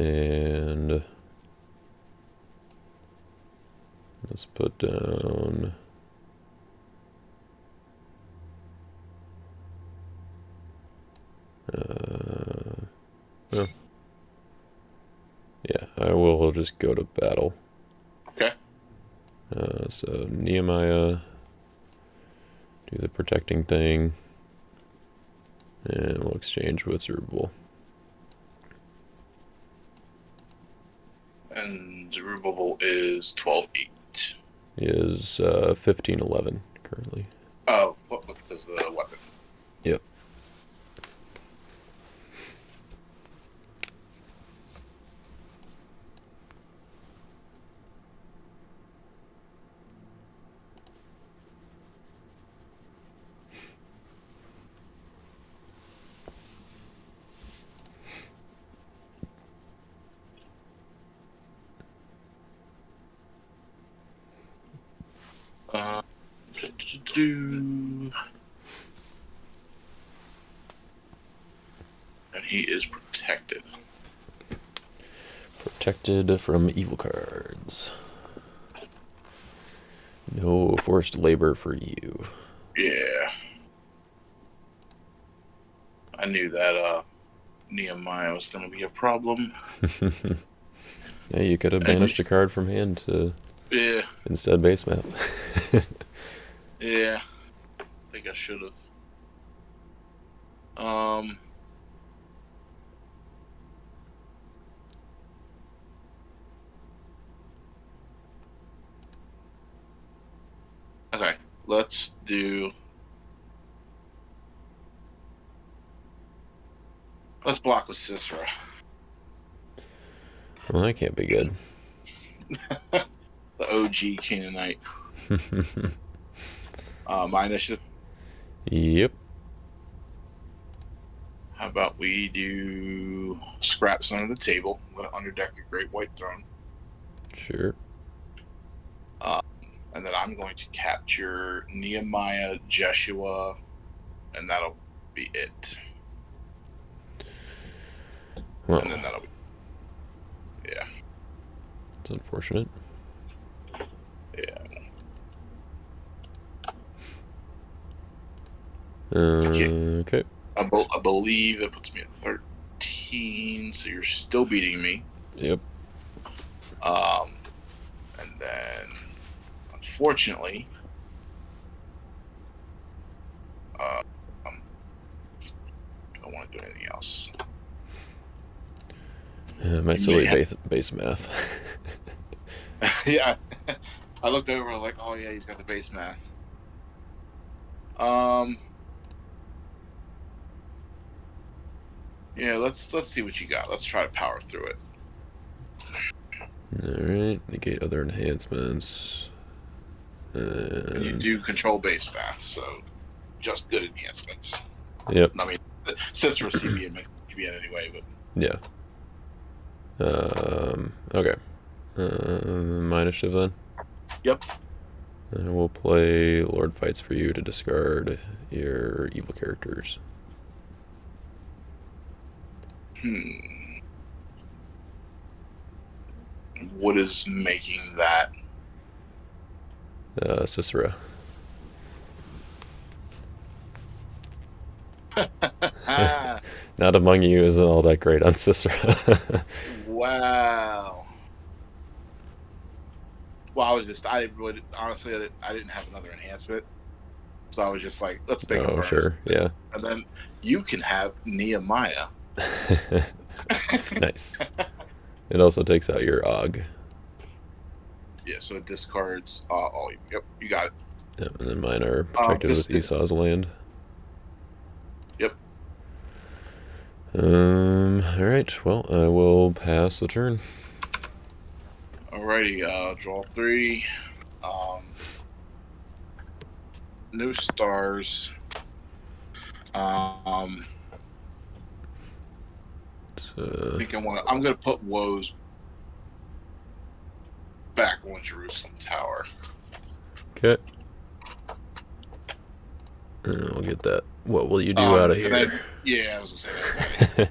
And let's put down... well, yeah, I will just go to battle. Okay. So Nehemiah, do the protecting thing, and we'll exchange with Zerubbabel. And Zerubbabel is 12-8. He is 15-11 currently. Oh, what's because of the weapon? Yep. And he is protected. Protected from evil cards. No forced labor for you. Yeah. I knew that Nehemiah was going to be a problem. Yeah, you could have banished a card from hand to instead base map. Yeah. I think I should have. Okay, let's block with Sisera. Well, that can't be good. The OG Canaanite. My initiative. Yep. How about we do scraps under the table? I'm going to underdeck a Great White Throne. Sure. And then I'm going to capture Nehemiah, Jeshua, and that'll be it. Well, And then that'll be... Yeah. it's unfortunate. Yeah. Okay. I believe it puts me at 13, so you're still beating me. Yep. And then, unfortunately, I don't want to do anything else. My silly base math. Yeah. I looked over, I was like, oh yeah, he's got the base math. Yeah, let's see what you got. Let's try to power through it. Alright, negate other enhancements. And you do control base math, so just good enhancements. Yep. I mean, Sister CB makes CBN anyway, but yeah. Okay. My initiative then? Yep. And we'll play Lord Fights for you to discard your evil characters. What is making that? Cicera. Not among you isn't all that great on Cicera. Wow. Well, I really, honestly, I didn't have another enhancement. So I was just like, let's make a Oh, burn. sure, yeah. And then you can have Nehemiah. Nice. It also takes out your Og. Yeah, so it discards all. Yep, you got it. Yep, and then mine are protected with Esau's land. Yep. Alright, well, I will pass the turn. Alrighty, draw 3. No stars. I think I'm gonna put woes back on Jerusalem Tower. Okay. We'll get that. What will you do out of here? I was gonna say that.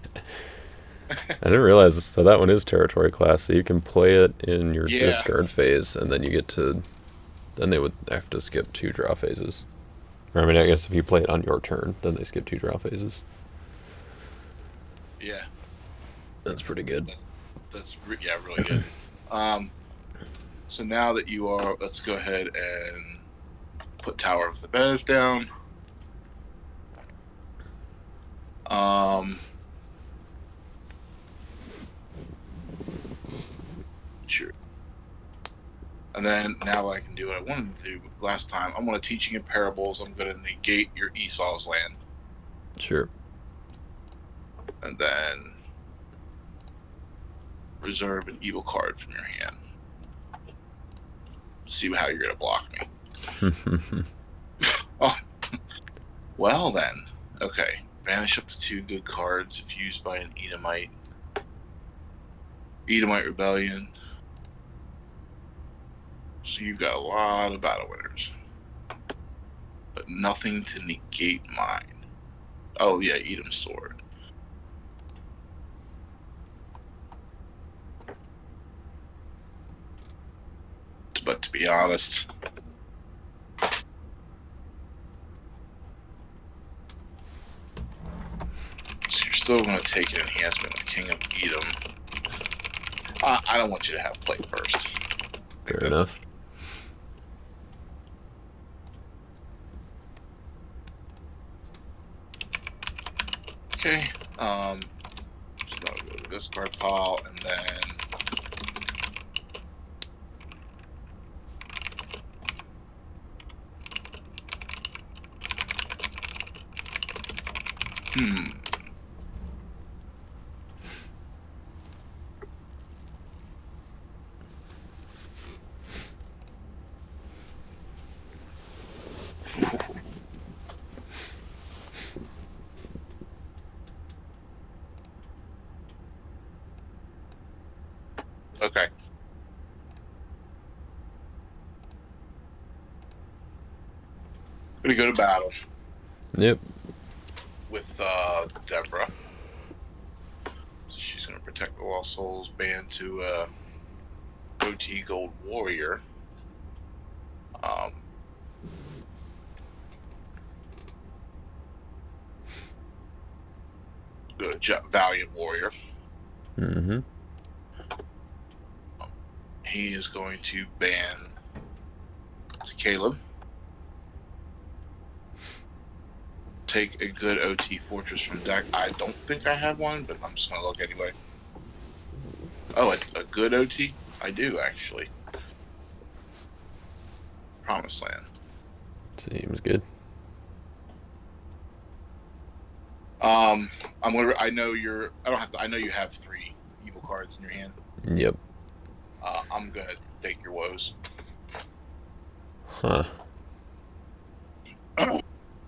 I didn't realize this. So that one is territory class, so you can play it in your discard phase, and then you get to. Then they would have to skip 2 draw phases. Or, I mean, I guess if you play it on your turn, then they skip 2 draw phases. Yeah. That's pretty good. That's really good. So now that you are, let's go ahead and put Tower of the Bez down. Sure. And then now I can do what I wanted to do last time. I'm going to teaching in parables. I'm going to negate your Esau's land. Sure. And then reserve an evil card from your hand. See how you're going to block me. Oh, well then. Okay. Banish up to 2 good cards if used by an Edomite. Edomite Rebellion. So you've got a lot of battle winners. But nothing to negate mine. Oh yeah, Edom's sword. But to be honest, so you're still going to take an enhancement with King of Edom. I don't want you to have play first. Fair enough. Okay. So I'll go to this card pile and then okay. I'm gonna go to battle. Yep. With Deborah. So she's gonna protect the Lost Souls band to OT Gold Warrior. Valiant Warrior. Mm-hmm. He is going to ban Caleb. Take a good OT Fortress from deck. I don't think I have one, but I'm just going to look anyway. Oh, a good OT? I do, actually. Promised Land. Seems good. I know you're. I don't have to. I know you have 3 evil cards in your hand. Yep. I'm gonna take your woes. Huh. And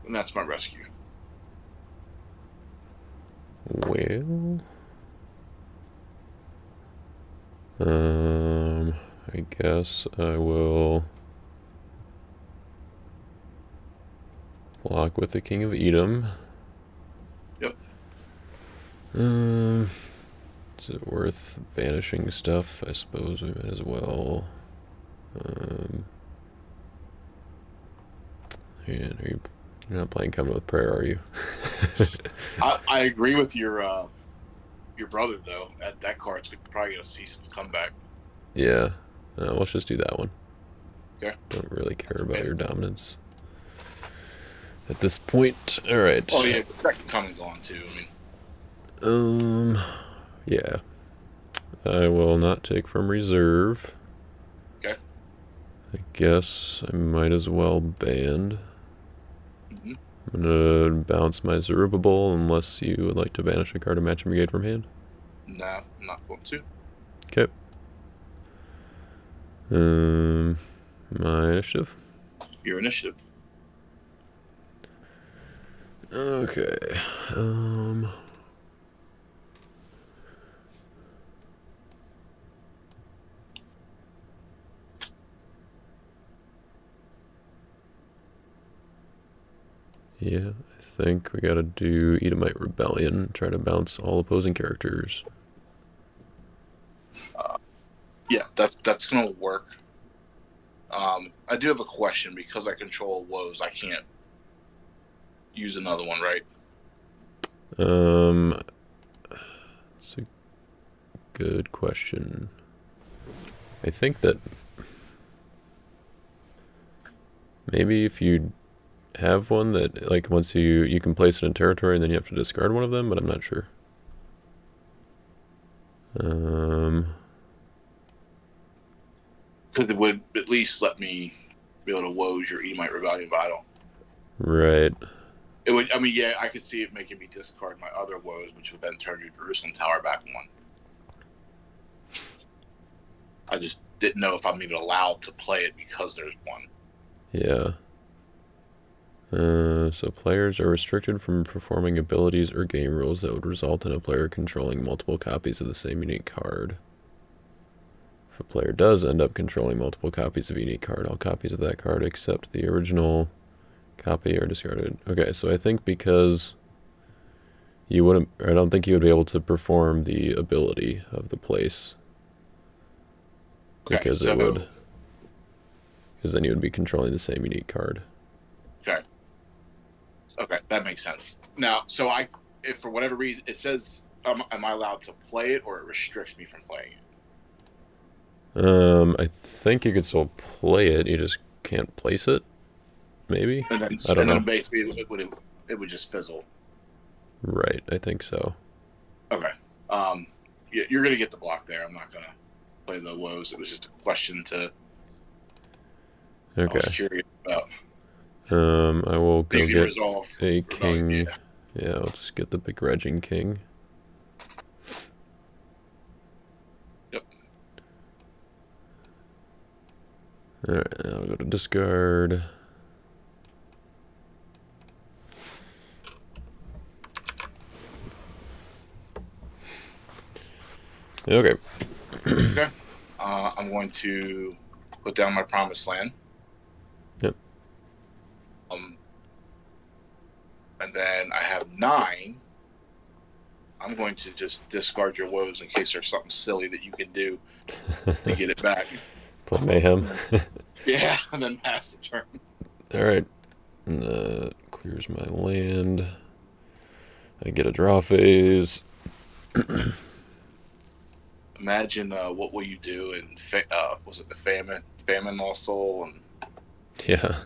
that's my rescue. Well, I guess I will block with the King of Edom. Yep. Is it worth banishing stuff? I suppose we might as well. You're not playing Covenant with Prayer, are you? I agree with your brother though. That card's probably gonna see some comeback. Yeah. Let's just do that one. Okay. Don't really care about your dominance at this point. All right. Oh yeah, that can come and go on too. I mean, yeah. I will not take from reserve. okay. I guess I might as well band. Mm-hmm. I'm gonna bounce my Zerubbabel unless you would like to banish a card to match and brigade from hand. Nah, I'm not going to. Okay. My initiative. Your initiative. Okay. Yeah, I think we gotta do Edomite Rebellion, try to bounce all opposing characters. Yeah, that's gonna work. I do have a question because I control woes. I can't use another one, right? It's a good question. I think that maybe if you have one that, like, once you can place it in territory and then you have to discard one of them, but I'm not sure. Because it would at least let me be able to woes your Edomite Rebellion, but I don't. Right. It would. I mean, yeah, I could see it making me discard my other woes, which would then turn your Jerusalem Tower back one. I just didn't know if I'm even allowed to play it because there's one. Yeah. So players are restricted from performing abilities or game rules that would result in a player controlling multiple copies of the same unique card. If a player does end up controlling multiple copies of a unique card, all copies of that card except the original copy are discarded. Okay, so I think because you wouldn't, I don't think you would be able to perform the ability of the place. Okay, Because so, it would. Because then you would be controlling the same unique card. Okay, that makes sense. Now, so if for whatever reason it says, am I allowed to play it, or it restricts me from playing it? I think you could still play it. You just can't place it. Maybe. And then, I don't know. Then basically it would just fizzle. Right. I think so. Okay. You're gonna get the block there. I'm not gonna play the woes. It was just a question to. Okay. I was curious about. I will go You can get resolve a rebellion, king. Yeah, let's get the begrudging king. Yep. Alright, I'll go to discard. Okay. Okay. I'm going to put down my promised land. Yep. And then I have 9. I'm going to just discard your woes in case there's something silly that you can do to get it back. Play mayhem. Yeah, and then pass the turn. Alright. Clears my land. I get a draw phase. Imagine what will you do in was it the famine lost soul and Yeah.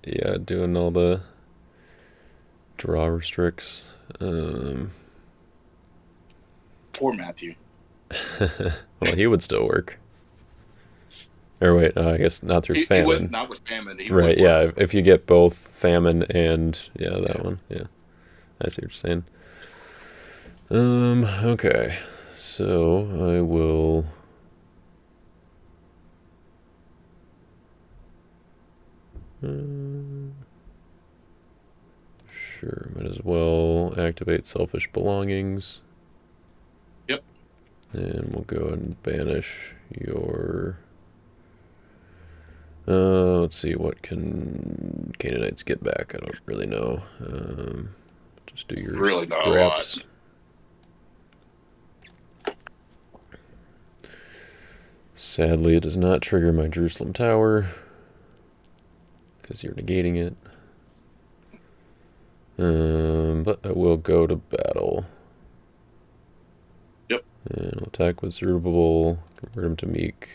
Yeah, doing all the draw restricts. poor Matthew. Well, he would still work. Or wait, I guess not through famine. He would, not with famine. He Right, would yeah. work. If you get both famine and that one. Yeah. I see what you're saying. Okay. So I will sure, might as well activate selfish belongings. Yep. And we'll go and banish your Let's see, what can Canaanites get back? I don't really know. Just do your Really not a lot. scraps. Sadly, it does not trigger my Jerusalem Tower because you're negating it. But I will go to battle. Yep. And I'll attack with Zerubbabel, convert him to Meek,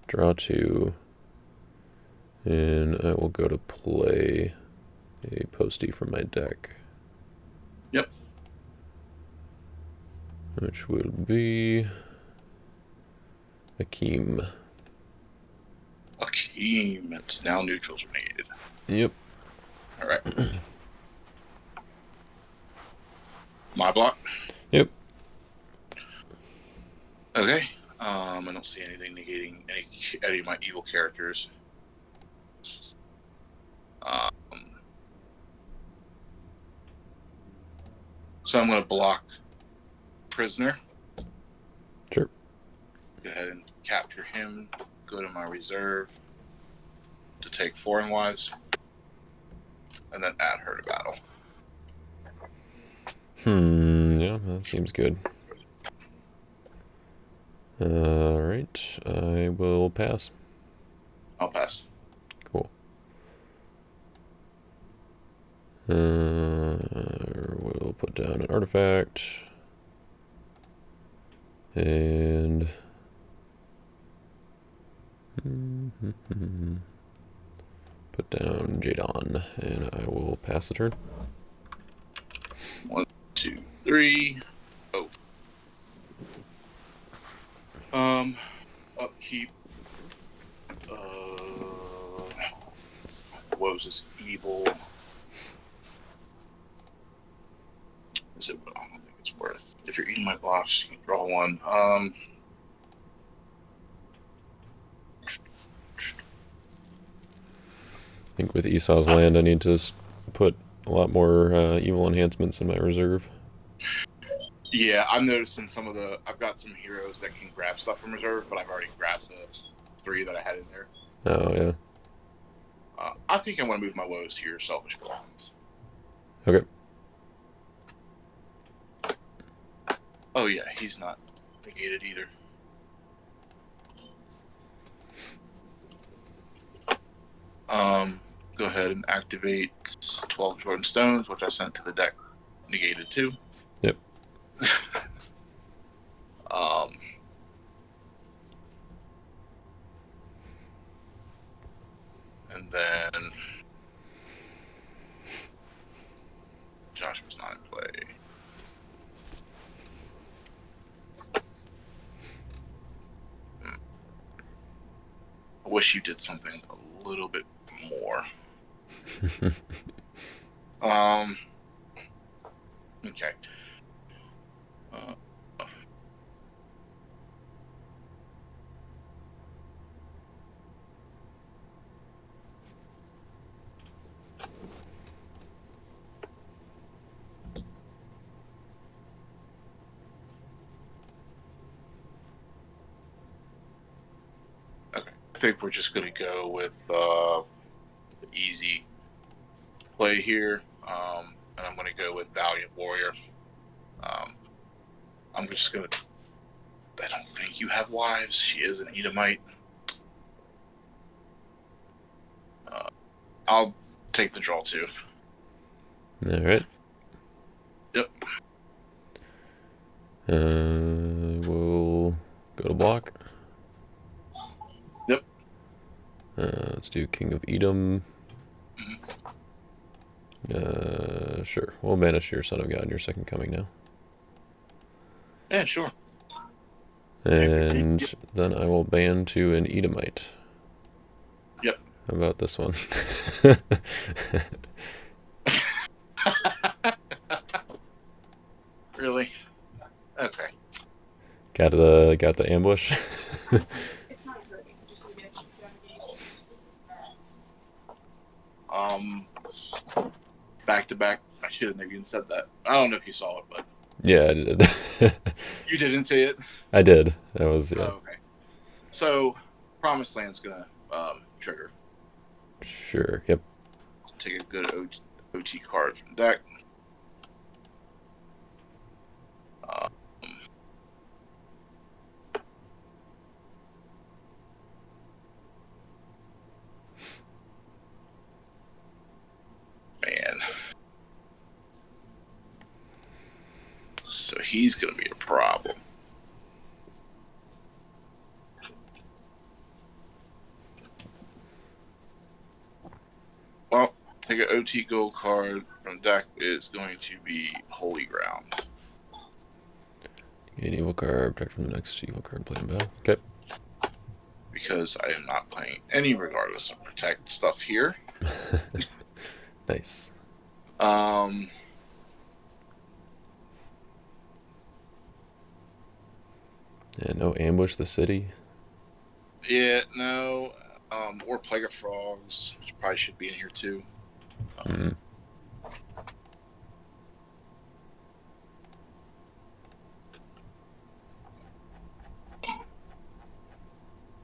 draw 2, and I will go to play a postie from my deck. Yep. Which will be Akeem. Akeem. It's now neutrals are negated. Yep. All right. My block? Yep. Okay. I don't see anything negating any of my evil characters. So I'm going to block prisoner. Sure. Go ahead and capture him. Go to my reserve to take foreign wives, and then add her to battle. Yeah, that seems good. Alright, I will pass. I'll pass. Cool. We'll put down an artifact. And put down Jadon, and I will pass the turn. 1, 2, 3. Oh. Upkeep. Woes is evil. Is it? I don't think it's worth. If you're eating my blocks, you can draw 1. I think with Esau's land, I need to put a lot more evil enhancements in my reserve. Yeah, I'm noticing some of the. I've got some heroes that can grab stuff from reserve, but I've already grabbed the 3 that I had in there. Oh, yeah. I think I want to move my woes to your selfish belongings. Okay. Oh yeah, he's not negated either. Go ahead and activate 12 Jordan Stones, which I sent to the deck, negated too. Yep. And then Josh was not in play. I wish you did something a little bit more. Okay. Okay. I think we're just going to go with the easy play here. And I'm going to go with Valiant Warrior. I'm just going to... I don't think you have wives. She is an Edomite. I'll take the draw too. Alright. Yep. We'll go to block. Yep. Let's do King of Edom. Sure. We'll banish your Son of God in your second coming now. Yeah, sure. And then I will ban to an Edomite. Yep. How about this one? Really? Okay. Got the ambush. It's not hurting, just to get Back to back. I should have even said that. I don't know if you saw it, but Yeah, I did. you didn't see it. I did. That was, yeah. Oh, okay. So, Promised Land's gonna trigger. Sure. Yep. Take a good OT card from deck. Man. So he's going to be a problem. Well, take an OT gold card from deck is going to be Holy Ground. Gain evil card. Protect from the next evil card playing battle. Okay. Because I am not playing any regardless of protect stuff here. Nice. Yeah, no ambush the city. Yeah, no. Or Plague of Frogs, which probably should be in here too.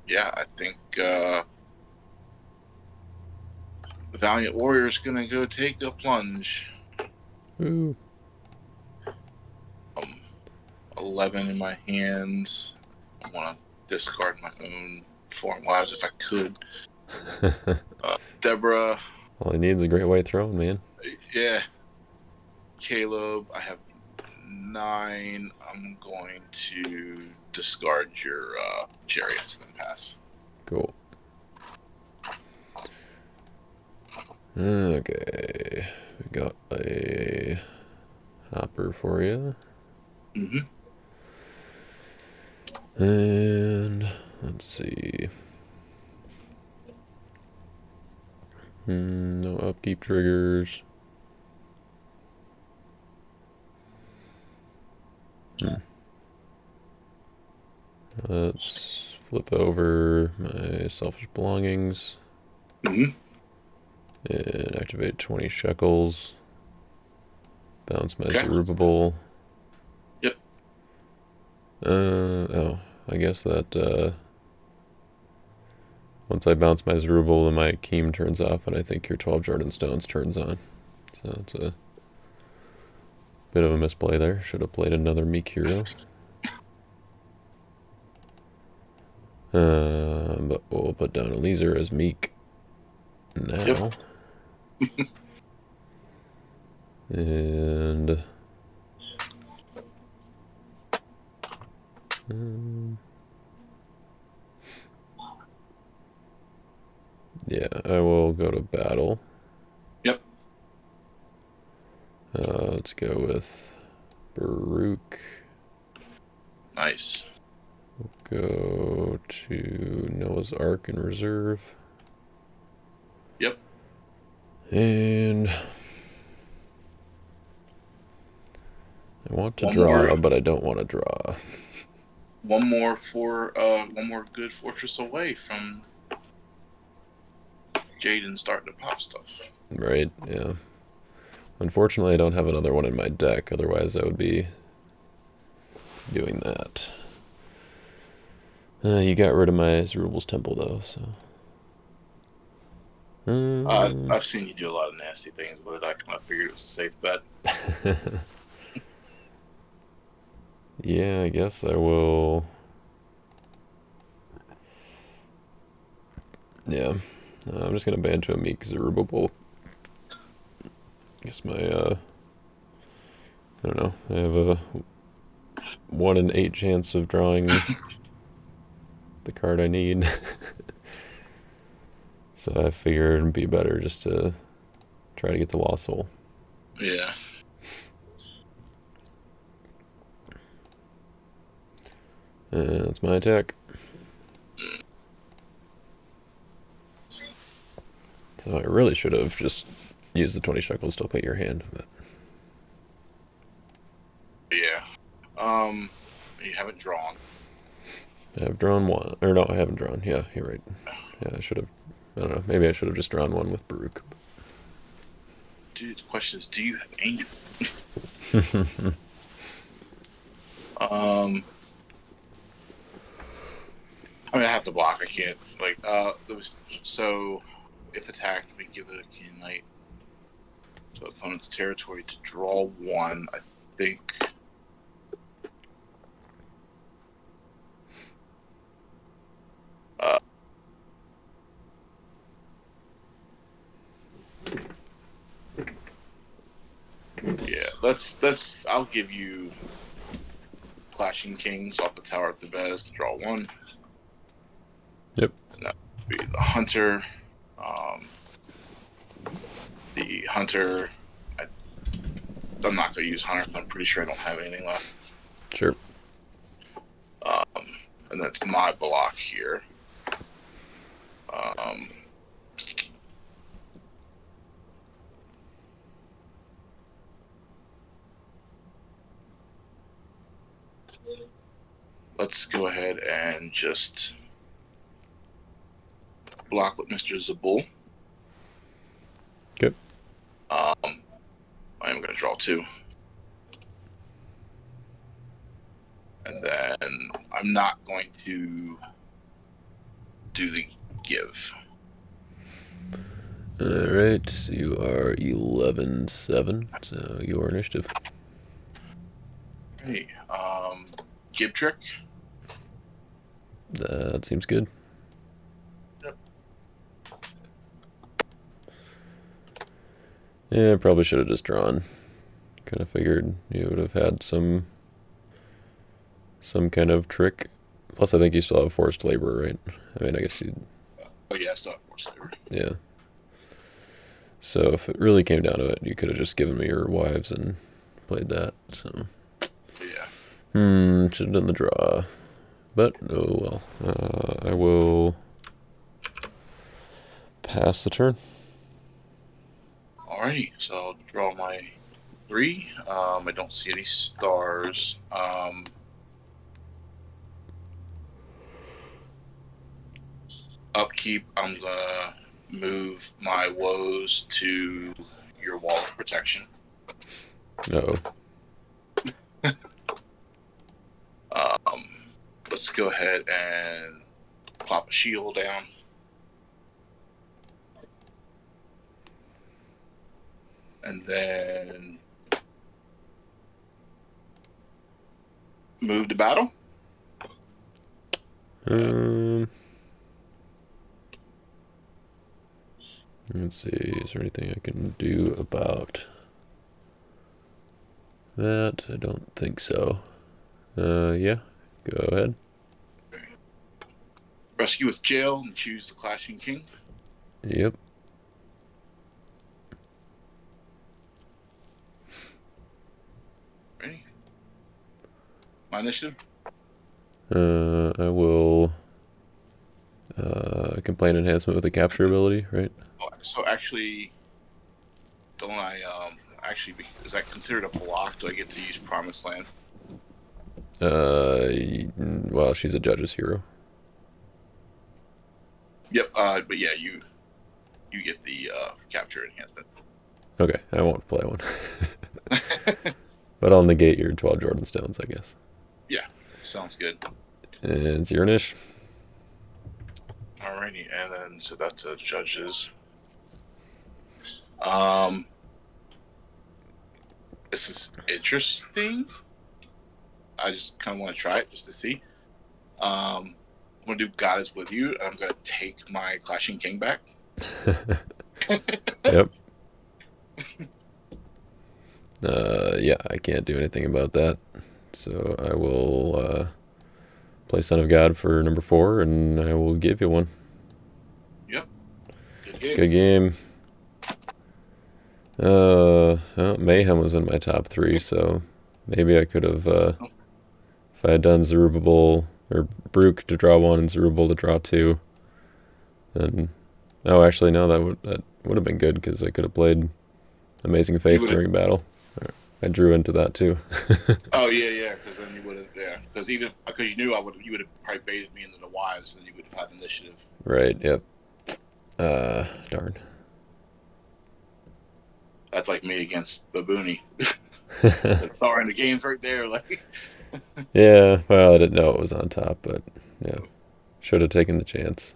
Yeah, I think the Valiant Warrior is going to go take a plunge. Ooh. 11 in my hands. I want to discard my own foreign lives if I could. Deborah. All he needs is a great white throne, man. Yeah. Caleb, I have 9. I'm going to discard your chariots and then pass. Cool. Okay. We got a hopper for you. Mm-hmm. And let's see. No upkeep triggers. Let's flip over my selfish belongings. Mm-hmm. And activate 20 shekels. Bounce my Okay. Zerubbabel. Yep. Oh, I guess that, once I bounce my Zerubbabel, then my Akeem turns off, and I think your 12 Jordan Stones turns on. So it's a bit of a misplay there. Should have played another meek hero. But we'll put down Eliezer as meek now. Yep. And yeah, I will go to battle. Yep. Let's go with Baruch. Nice. We'll go to Noah's Ark in reserve. Yep. And I want to One draw, more. but I don't want to draw. One more good fortress away from Jaden starting to pop stuff. Right, yeah. Unfortunately, I don't have another one in my deck, otherwise I would be doing that. You got rid of my Zerubbabel's Temple, though, so... I've seen you do a lot of nasty things with it. I kind of figured it was a safe bet. Yeah, I guess I will... Yeah. I'm just gonna ban to a meek Zerubbabel. I guess my, I don't know, I have a 1 in 8 chance of drawing the card I need. So I figured it'd be better just to try to get the Lost Soul. Yeah. And that's my attack. So I really should have just used the 20 shekels to play your hand. But... Yeah. You haven't drawn. I've drawn one. Or no, I haven't drawn. Yeah, you're right. Yeah, I should have. I don't know. Maybe I should have just drawn one with Baruch. Dude, the question is, do you have Angel? I mean, I have to block. I can't. Like, there was so if attacked, we give the Canaanite to opponent's territory to draw one. I think. Yeah, let's. I'll give you Clashing Kings off the Tower of the Bez to draw one. Yep. And that would be the Hunter. The Hunter. I'm not going to use Hunter. I'm pretty sure I don't have anything left. Sure. And that's my block here. Let's go ahead and just block with Mr. Zabul. Good. I am going to draw two. And then I'm not going to do the give. Alright, so you are 11-7, so your initiative. Hey, give trick. That seems good. Yep. Yeah, probably should have just drawn. Kind of figured you would have had some kind of trick. Plus, I think you still have forced labor, right? I mean, I guess you'd... Oh, yeah, I still have force labor. Yeah. So if it really came down to it, you could have just given me your wives and played that. So Yeah. should have done the draw. But oh well. I will pass the turn. Alrighty, so I'll draw my three. I don't see any stars. Upkeep, I'm gonna move my woes to your wall of protection. Uh-oh. Let's go ahead and plop a shield down. And then move to battle. Let's see, is there anything I can do about that? I don't think so. Yeah, go ahead. Rescue with jail and choose the Clashing King. Yep. Ready? My initiative? I will complaint enhancement with the capture ability, right? Oh, so actually, don't I, is that considered a block? Do I get to use Promised Land? Well, she's a judge's hero. Yep, but yeah, you get the capture enhancement. Okay, I won't play one. But I'll negate your 12 Jordan Stones, I guess. Yeah, sounds good. And Zirnish. Alrighty, and then so that's a judge's. This is interesting. I just kind of want to try it just to see. I'm gonna do God is with you. I'm gonna take my Clashing King back. Yep. Yeah, I can't do anything about that. So I will play Son of God for number 4, and I will give you one. Yep. Good game. Good game. Well, Mayhem was in my top 3, so maybe I could have, if I had done Zerubbabel, or Brooke to draw 1 and Zerubbabel to draw 2, then, oh, actually, no, that would have been good, because I could have played Amazing Faith during battle. I drew into that, too. Oh, yeah, because then you would have, because you knew you would have probably baited me into the wives, and then you would have had initiative. Right, yep. Darn. That's like me against Babooni. Starring the game's right there, like. Yeah, well, I didn't know it was on top, but yeah. Should have taken the chance.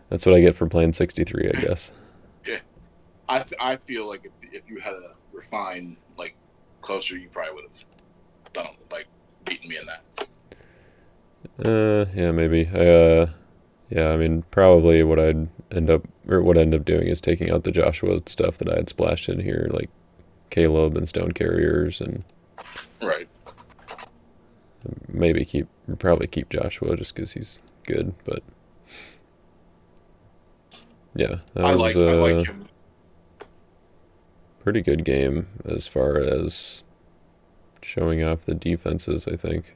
That's what I get for playing 63, I guess. I feel like if you had a refined like closer, you probably would have done like beaten me in that. Yeah, maybe. Yeah, I mean, probably what I'd end up doing is taking out the Joshua stuff that I had splashed in here, like Caleb and Stone Carriers, and Right. probably keep Joshua just because he's good. But yeah, that I was like him. pretty good game as far as showing off the defenses, I think.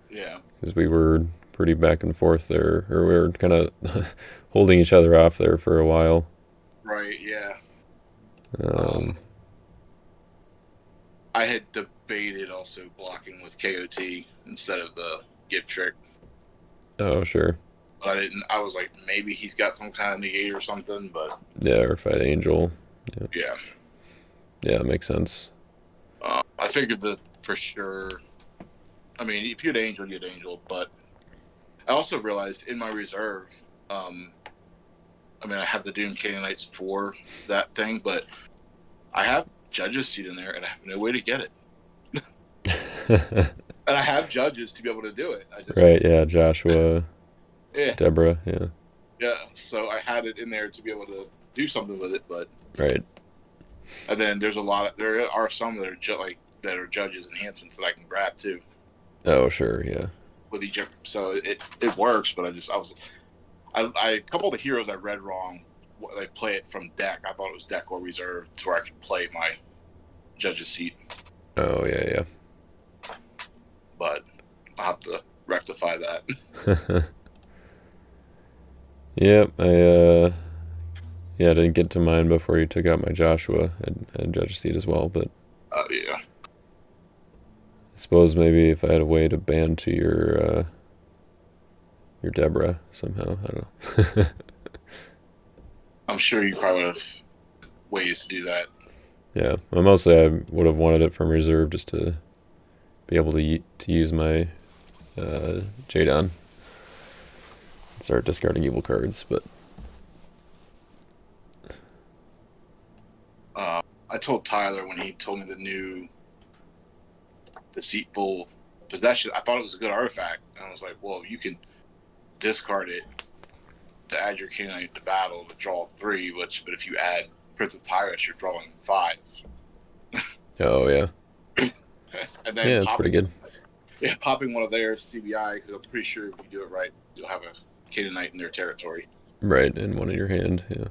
Yeah. Because we were pretty back and forth there, or we were kind of holding each other off there for a while. Right. Yeah. Um, I had debated also blocking with KOT instead of the give trick. oh, sure. But I didn't. I was like, maybe he's got some kind of negate or something. But Yeah, or Fight Angel. yeah. Yeah, it makes sense. I figured that for sure. I mean, if you had Angel, you had Angel. But I also realized in my reserve, I mean, I have the Doom Canaanites for that thing, but I have Judge's seat in there, and I have no way to get it. And I have judges to be able to do it. I just, Right, yeah, Joshua, yeah, Deborah, yeah. yeah. So I had it in there to be able to do something with it, but Right. and then there are some that are that are judges enhancements that I can grab too Oh, sure, yeah. with each. So it works, but I a couple of the heroes I read wrong. They play it from deck. I thought it was deck or reserve to where I could play my judge's seat, Oh, yeah, but I'll have to rectify that. yeah. Yep, yeah, I didn't get to mine before you took out my Joshua. I had Judge's Seat as well, but Yeah. I suppose maybe if I had a way to ban to your Deborah somehow, I don't know. I'm sure you probably would have ways to do that. Yeah, well, mostly I would have wanted it from reserve just to be able to use my Jadon and start discarding evil cards, but I told Tyler when he told me the new deceitful possession, I thought it was a good artifact, and I was like, well, you can discard it to add your Canaanite to battle to draw 3, but if you add Prince of Tyrus, you're drawing 5. oh yeah, And then yeah, it's pretty good. Yeah, popping one of theirs CBI, because I'm pretty sure if you do it right, you'll have a Canaanite in their territory. Right, and one in your hand, yeah.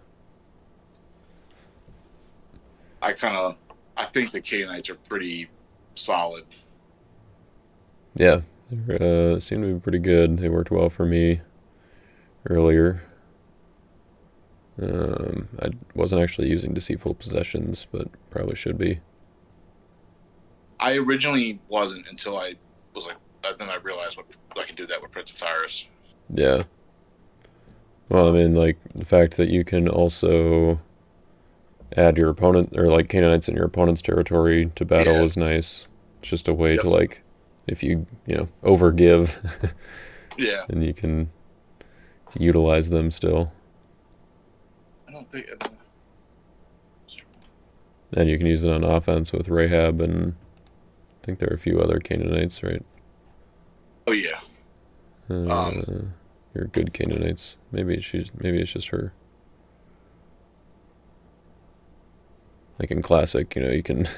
I think the Canaanites are pretty solid. Yeah, they seem to be pretty good. They worked well for me earlier. I wasn't actually using Deceitful Possessions, but probably should be. I originally wasn't until I was like, then I realized I can do that with Prince of Tyrus. Yeah. Well, I mean, like, the fact that you can also add your opponent, or like Canaanites in your opponent's territory to battle is nice. It's just a way to, like, if you overgive, yeah, and you can utilize them still. I don't think. And you can use it on offense with Rahab, and I think there are a few other Canaanites, right? Oh yeah. You're good Canaanites. Maybe it's just her. Like in Classic, you can.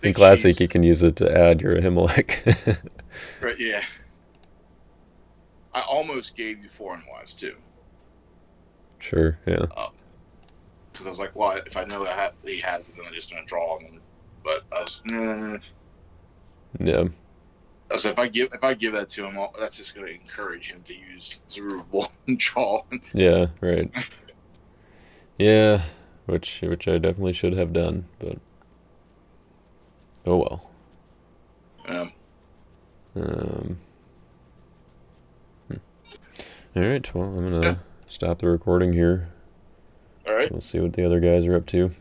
In Classic, you can use it to add your Ahimelech. Right. Yeah. I almost gave you Foreign Wives too. Sure. Yeah. Because I was like, well, if I know that he has it, then I'm just gonna draw him. But I was, Yeah. So if I give that to him, that's just gonna encourage him to use Zerubbabel and draw. Yeah. Right. Yeah. Which I definitely should have done, but oh well. All right. Well, I'm gonna stop the recording here. All right. We'll see what the other guys are up to.